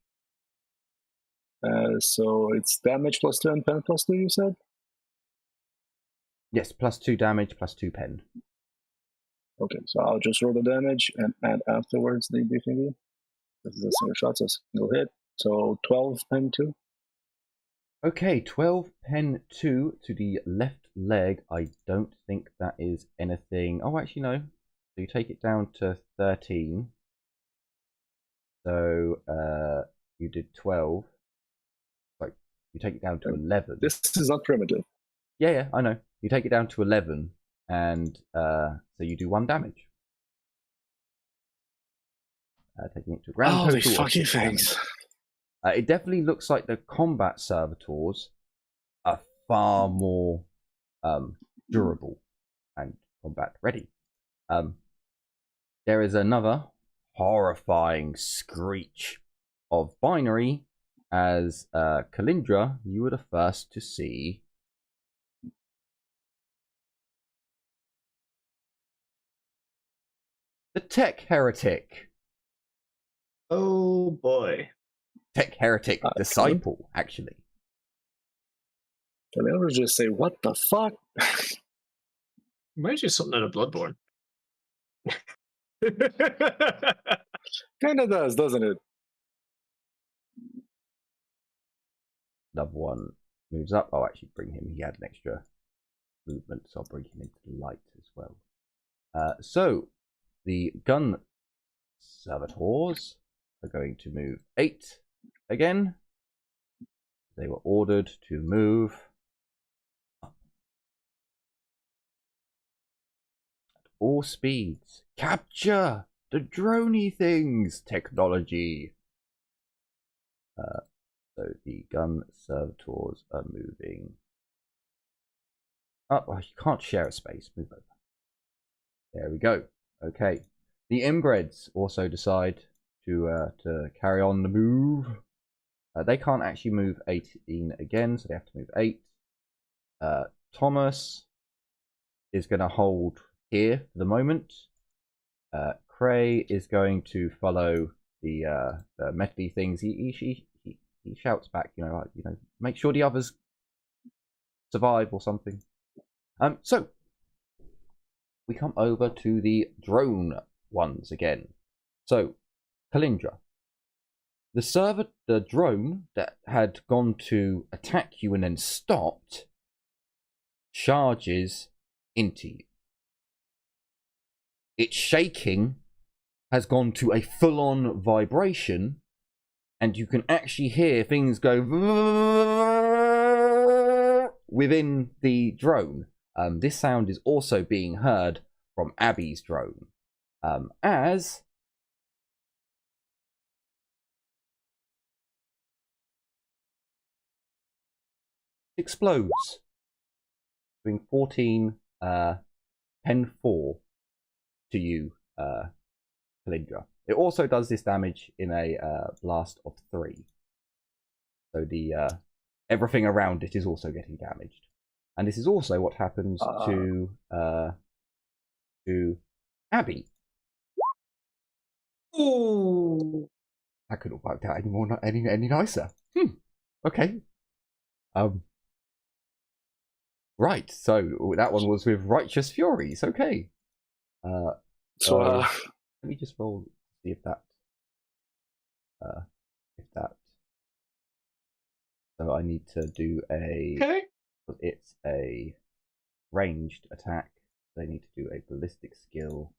So it's damage plus 2 and pen plus 2, you said? Yes, plus 2 damage, plus 2 pen. Okay, so I'll just roll the damage and add afterwards the thingy. This is a single shot, so single hit. So 12 pen 2. Okay, 12 pen 2 to the left leg. I don't think that is anything. Oh, actually, no. So you take it down to 13. So you did 12. Like, you take it down to 11. This is not primitive. Yeah, I know. You take it down to 11, and so you do 1 damage. Taking it to a grand total. These fucking things. It definitely looks like the combat servitors are far more durable and combat ready. there is another horrifying screech of binary as Kalindra, you were the first to see the Tech Heretic. Oh boy. Tech Heretic Disciple, actually. Can I ever just say, what the fuck? Reminds you of something out of Bloodborne. Kind of does, doesn't it? Another one moves up. I'll actually bring him. He had an extra movement, so I'll bring him into the light as well. So, the gun servitors are going to move 8 again. They were ordered to move up at all speeds. Capture the droney things technology. So the gun servitors are moving up. Oh, you can't share a space. Move over. There we go. Okay. The inbreds also decide to carry on the move. They can't actually move 18 again, so they have to move 8. Thomas is going to hold here for the moment. Cray is going to follow the metally things. He shouts back, like, make sure the others survive or something. So we come over to the drone ones again. So Kalindra, the drone that had gone to attack you and then stopped charges into you. Its shaking has gone to a full-on vibration, and you can actually hear things go within the drone. This sound is also being heard from Abby's drone. As explodes, doing 14 pen 4 to you, Kalindra. It also does this damage in a blast of 3. So the everything around it is also getting damaged. And this is also what happens to Abby. Ooh. I couldn't have worked out any nicer. Okay. Right, so that one was with Righteous Furies. Okay. Let me just roll, see if that. So I need to do a. Okay. It's a ranged attack. They need to do a ballistic skill.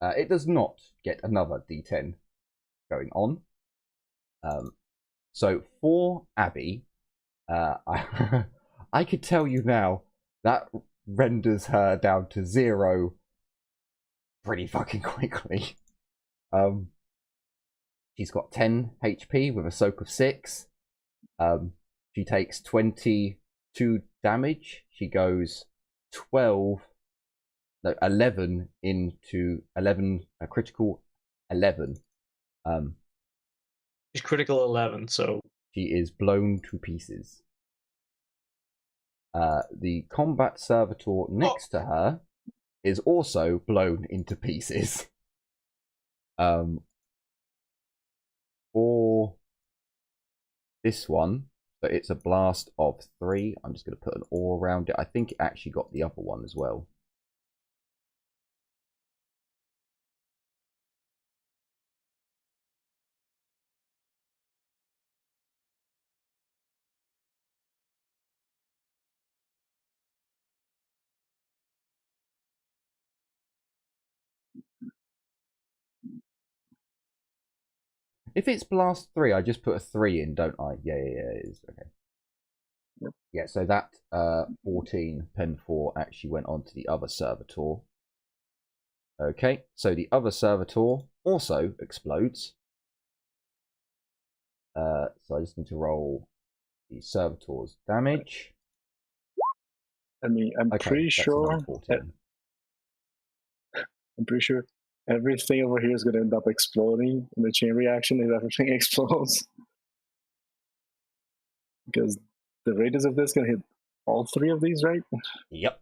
It does not get another D10 going on. So for Abby, I could tell you now that renders her down to 0 pretty fucking quickly. She's got 10 HP with a soak of 6. She takes 22 damage. She goes 11 into 11, a critical 11. She's critical 11, so she is blown to pieces. The combat servitor next to her is also blown into pieces. For this one, but it's a blast of 3. I'm just going to put an all around it. I think it actually got the other one as well. If it's blast 3, I just put a 3 in, don't I? Yeah, it is. Okay. Yep. Yeah, so that 14 pen 4 actually went on to the other servitor. Okay, so the other servitor also explodes. So I just need to roll the servitor's damage. I mean, I'm pretty sure that I'm pretty sure everything over here is going to end up exploding in the chain reaction if everything explodes. Because the radius of this can hit all three of these, right? Yep.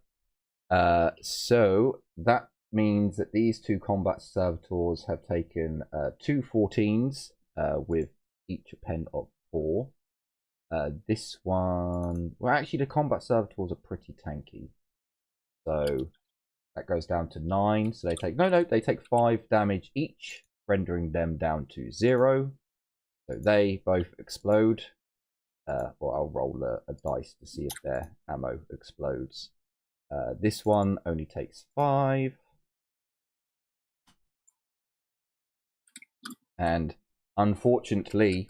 So that means that these two combat servitors have taken 2 14s with each a pen of 4. This one, well, actually, the combat servitors are pretty tanky, so that goes down to 9. So they take they take 5 damage each, rendering them down to 0. So they both explode. Or I'll roll a dice to see if their ammo explodes. This one only takes 5. And unfortunately,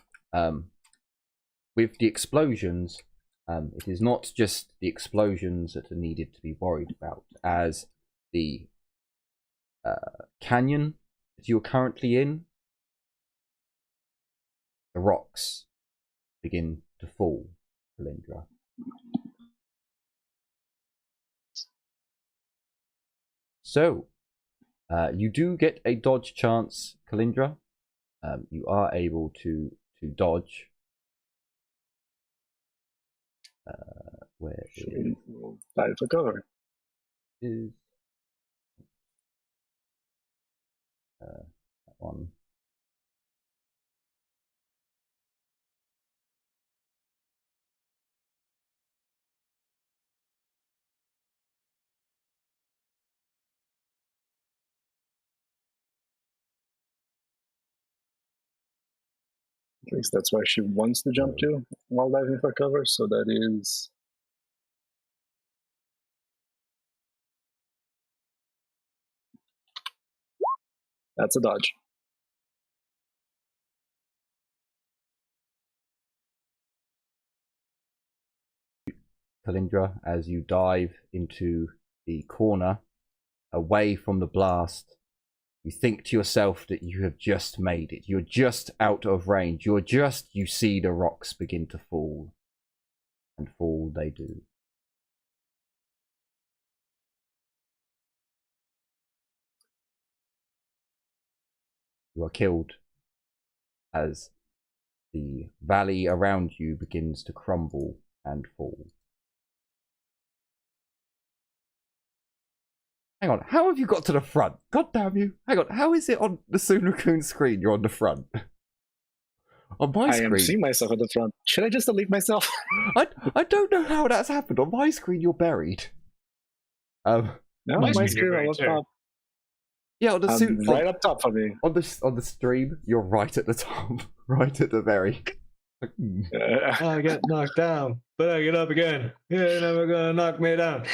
with the explosions, it is not just the explosions that are needed to be worried about, as the canyon that you're currently in, the rocks begin to fall, Kalindra. So, you do get a dodge chance, Kalindra. You are able to dodge. Where is Dive for cover. That one? At least that's where she wants to jump to while diving for cover. So that is. That's a dodge. Kalindra, as you dive into the corner away from the blast, you think to yourself that you have just made it. You're just out of range. You see the rocks begin to fall. And fall they do. You are killed as the valley around you begins to crumble and fall. Hang on, how have you got to the front? God damn you. Hang on, how is it on the Soon screen you're on the front? On my screen. I am seeing myself at the front. Should I just delete myself? I don't know how that's happened. On my screen you're buried. No, my screen on the top. Yeah, on the suit right up top for me. On the stream, you're right at the top. Right at the very. I get knocked down, but I get up again. You're never gonna knock me down.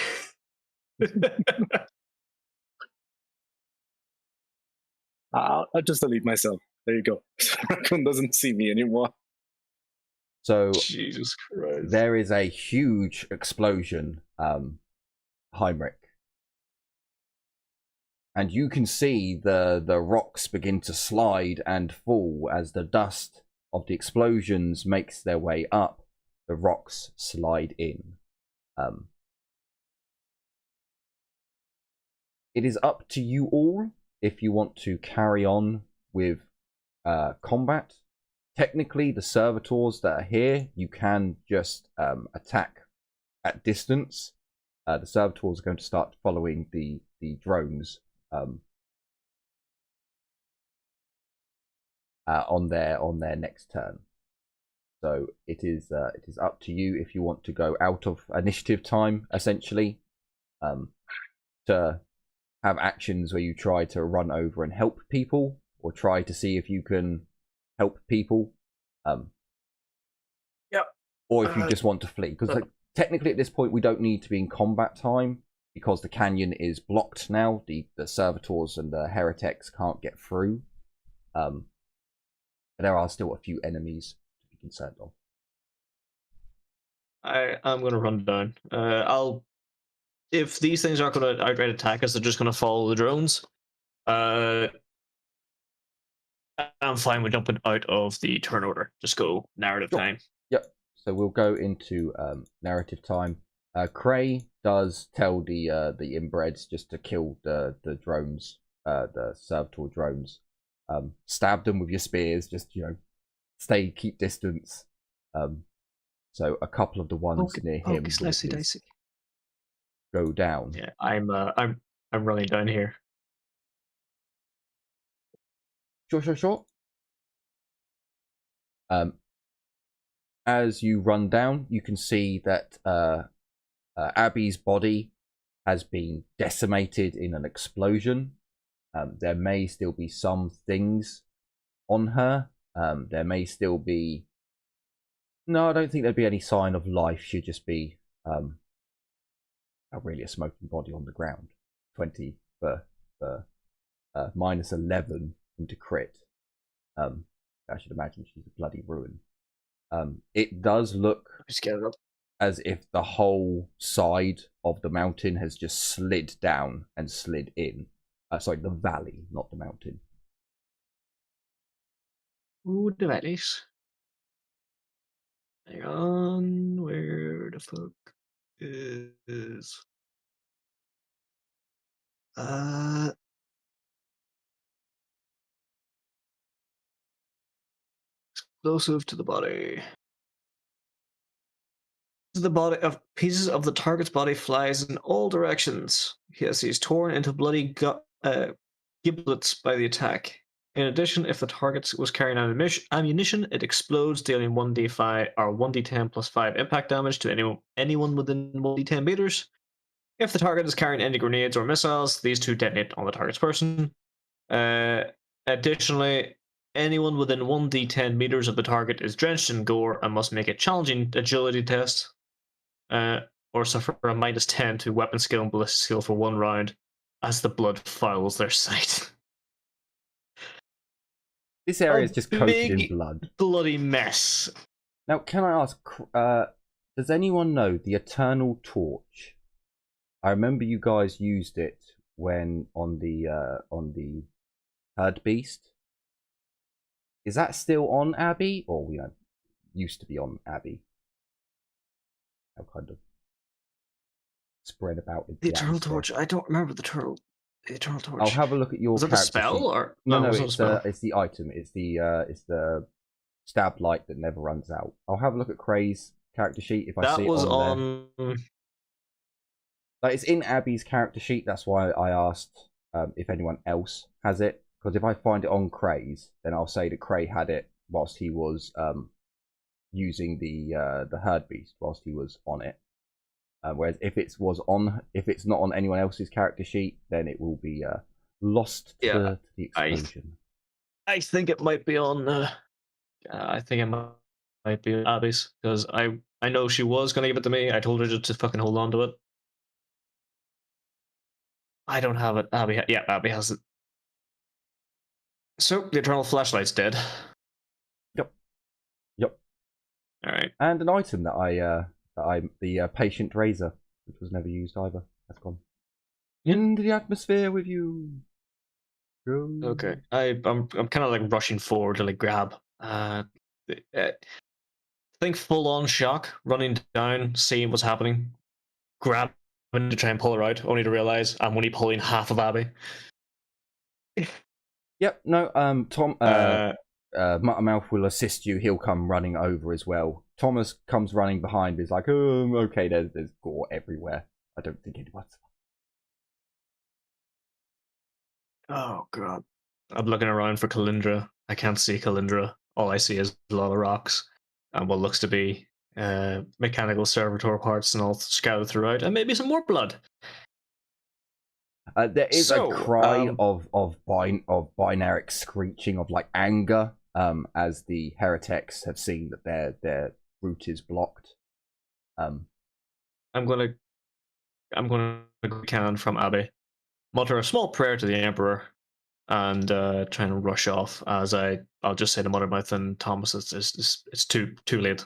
I'll just delete myself. There you go. Raccoon doesn't see me anymore. So Jesus Christ. There is a huge explosion, Heinrich. And you can see the rocks begin to slide and fall as the dust of the explosions makes their way up. The rocks slide in. It is up to you all if you want to carry on with combat. Technically, the servitors that are here, you can just attack at distance. The servitors are going to start following the drones on their next turn. So it is up to you if you want to go out of initiative time, essentially, to have actions where you try to run over and help people, or try to see if you can help people. Yep. Or if you just want to flee, because technically at this point we don't need to be in combat time because the canyon is blocked now. The servitors and the heretics can't get through. But there are still a few enemies to be concerned of. I'm going to run down. If these things aren't going to outright attack us, they're just going to follow the drones. I'm fine with jumping out of the turn order. Just go narrative time. Yep. So we'll go into narrative time. Cray does tell the inbreds just to kill the drones the servitor drones. Stab them with your spears. Just keep distance. So a couple of the ones near him go down. Yeah, I'm running down here. Sure. As you run down, you can see that Abby's body has been decimated in an explosion. There may still be some things on her. There may still be... No, I don't think there'd be any sign of life. She'd just be really a smoking body on the ground. 20 for minus 11 into crit. I should imagine she's a bloody ruin. It does look as if the whole side of the mountain has just slid down and slid in. Sorry, the valley, not the mountain. Ooh, the valleys. Hang on, where the fuck is... explosive to the body. The body of pieces of the target's body flies in all directions. He's torn into bloody giblets by the attack. In addition, if the target was carrying ammunition, it explodes, dealing 1d5 or 1d10 plus 5 impact damage to anyone within 1d10 meters. If the target is carrying any grenades or missiles, these two detonate on the target's person. Additionally, anyone within 1d10 meters of the target is drenched in gore and must make a challenging agility test, or suffer a minus 10 to weapon skill and ballistic skill for 1 round as the blood fouls their sight. This area is just coated in blood. Bloody mess. Now, can I ask, does anyone know the Eternal Torch? I remember you guys used it when on the Herd Beast. Is that still on Abby, or used to be on Abby? How kind of spread about the Eternal Torch. I don't remember the Eternal Torch. I'll have a look at your. Was it a spell sheet. Or no? It's the item. It's the stab light that never runs out. I'll have a look at Cray's character sheet if I see it on there. Like, it's in Abby's character sheet. That's why I asked if anyone else has it. Because if I find it on Cray's, then I'll say that Cray had it whilst he was using the Herd Beast whilst he was on it. Whereas if it's not on anyone else's character sheet, then it will be lost to the explosion. I think it might be on. I think it might be on Abby's, because I know she was going to give it to me. I told her just to fucking hold on to it. I don't have it. Abby has it. So the Eternal Flashlight's dead. Yep. All right. And an item that the Patient Razor, which was never used either, that's gone into the atmosphere with you. Go. Okay. I'm kind of like rushing forward to like grab. Think full on shock, running down, seeing what's happening, grabbing to try and pull her out, only to realize I'm only pulling half of Abby. Yep. No. Tom. Muttermouth will assist you. He'll come running over as well. Thomas comes running behind. He's like, "Oh, okay. There's gore everywhere. I don't think anyone's." Oh god! I'm looking around for Kalindra. I can't see Kalindra. All I see is a lot of rocks and what looks to be mechanical servitor parts and all scattered throughout, and maybe some more blood. There is a cry of binaric screeching of like anger, as the heretics have seen that their route is blocked. I'm gonna can from Abby, mutter a small prayer to the Emperor, and try and rush off. As I'll just say to Muttermouth and Thomas, it's too late.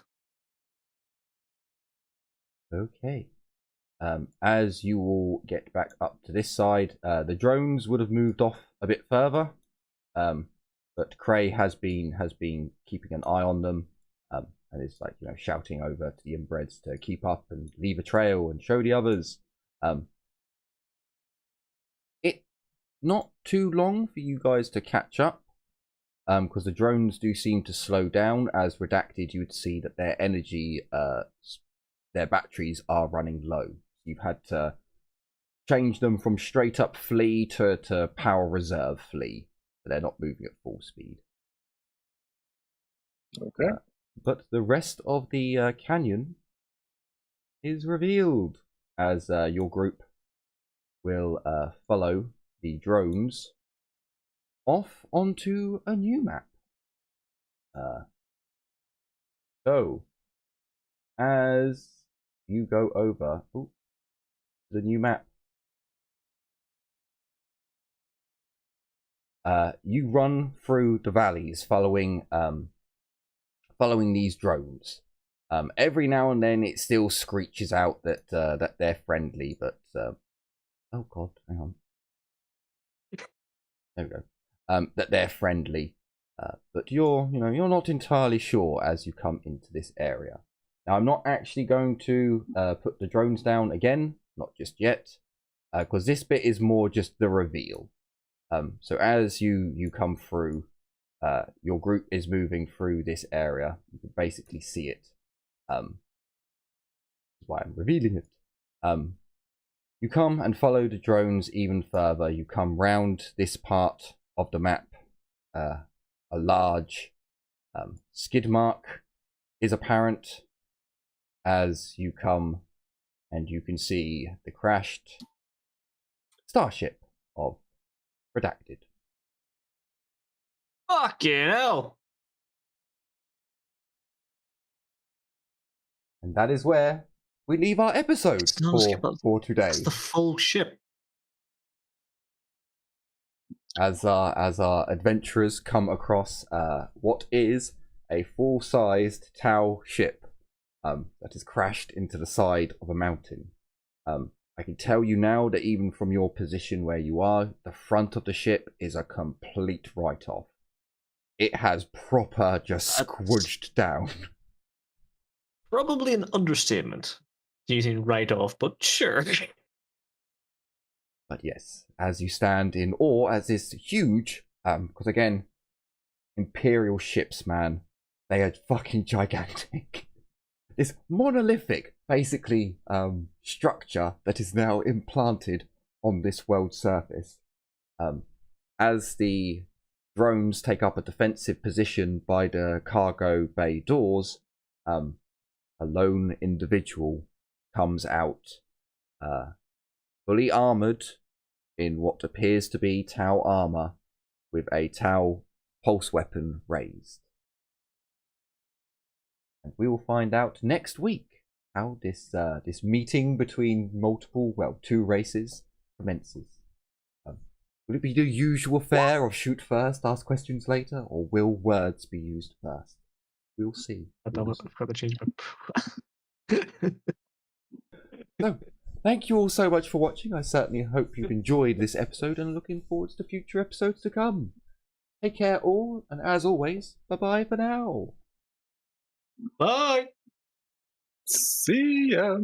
Okay. As you all get back up to this side, the drones would have moved off a bit further, but Cray has been keeping an eye on them, and is like shouting over to the inbreds to keep up and leave a trail and show the others. not too long for you guys to catch up, because the drones do seem to slow down. As redacted, you would see that their energy, their batteries are running low. You've had to change them from straight up flee to power reserve flee. So they're not moving at full speed. Okay. But the rest of the canyon is revealed as your group will follow the drones off onto a new map. So, as you go over the new map, you run through the valleys following these drones. Every now and then it still screeches out that that they're friendly, but oh god, hang on. There we go. That they're friendly, but you're not entirely sure as you come into this area. Now, I'm not actually going to put the drones down again, not just yet, because this bit is more just the reveal. So as you come through, your group is moving through this area. You can basically see it. That's why I'm revealing it. You come and follow the drones even further. You come round this part of the map. A large skid mark is apparent as you come, and you can see the crashed starship of Redacted. Fucking hell! And that is where we leave our episode for today. It's the full ship. As our adventurers come across what is a full-sized Tau ship that has crashed into the side of a mountain. I can tell you now that even from your position where you are, the front of the ship is a complete write-off. It has proper just squidged down. Probably an understatement using write-off, but sure. But yes, as you stand in awe as this huge, because again, Imperial ships, man, they are fucking gigantic. This monolithic, basically, structure that is now implanted on this world surface. As the drones take up a defensive position by the cargo bay doors, a lone individual comes out, fully armoured in what appears to be Tau armour, with a Tau pulse weapon raised. And we will find out next week how this meeting between two races commences. Will it be the usual fare of shoot first, ask questions later, or will words be used first? We'll see. I've got to change my... So, thank you all so much for watching. I certainly hope you've enjoyed this episode and looking forward to future episodes to come. Take care all, and as always, bye-bye for now. Bye! See ya!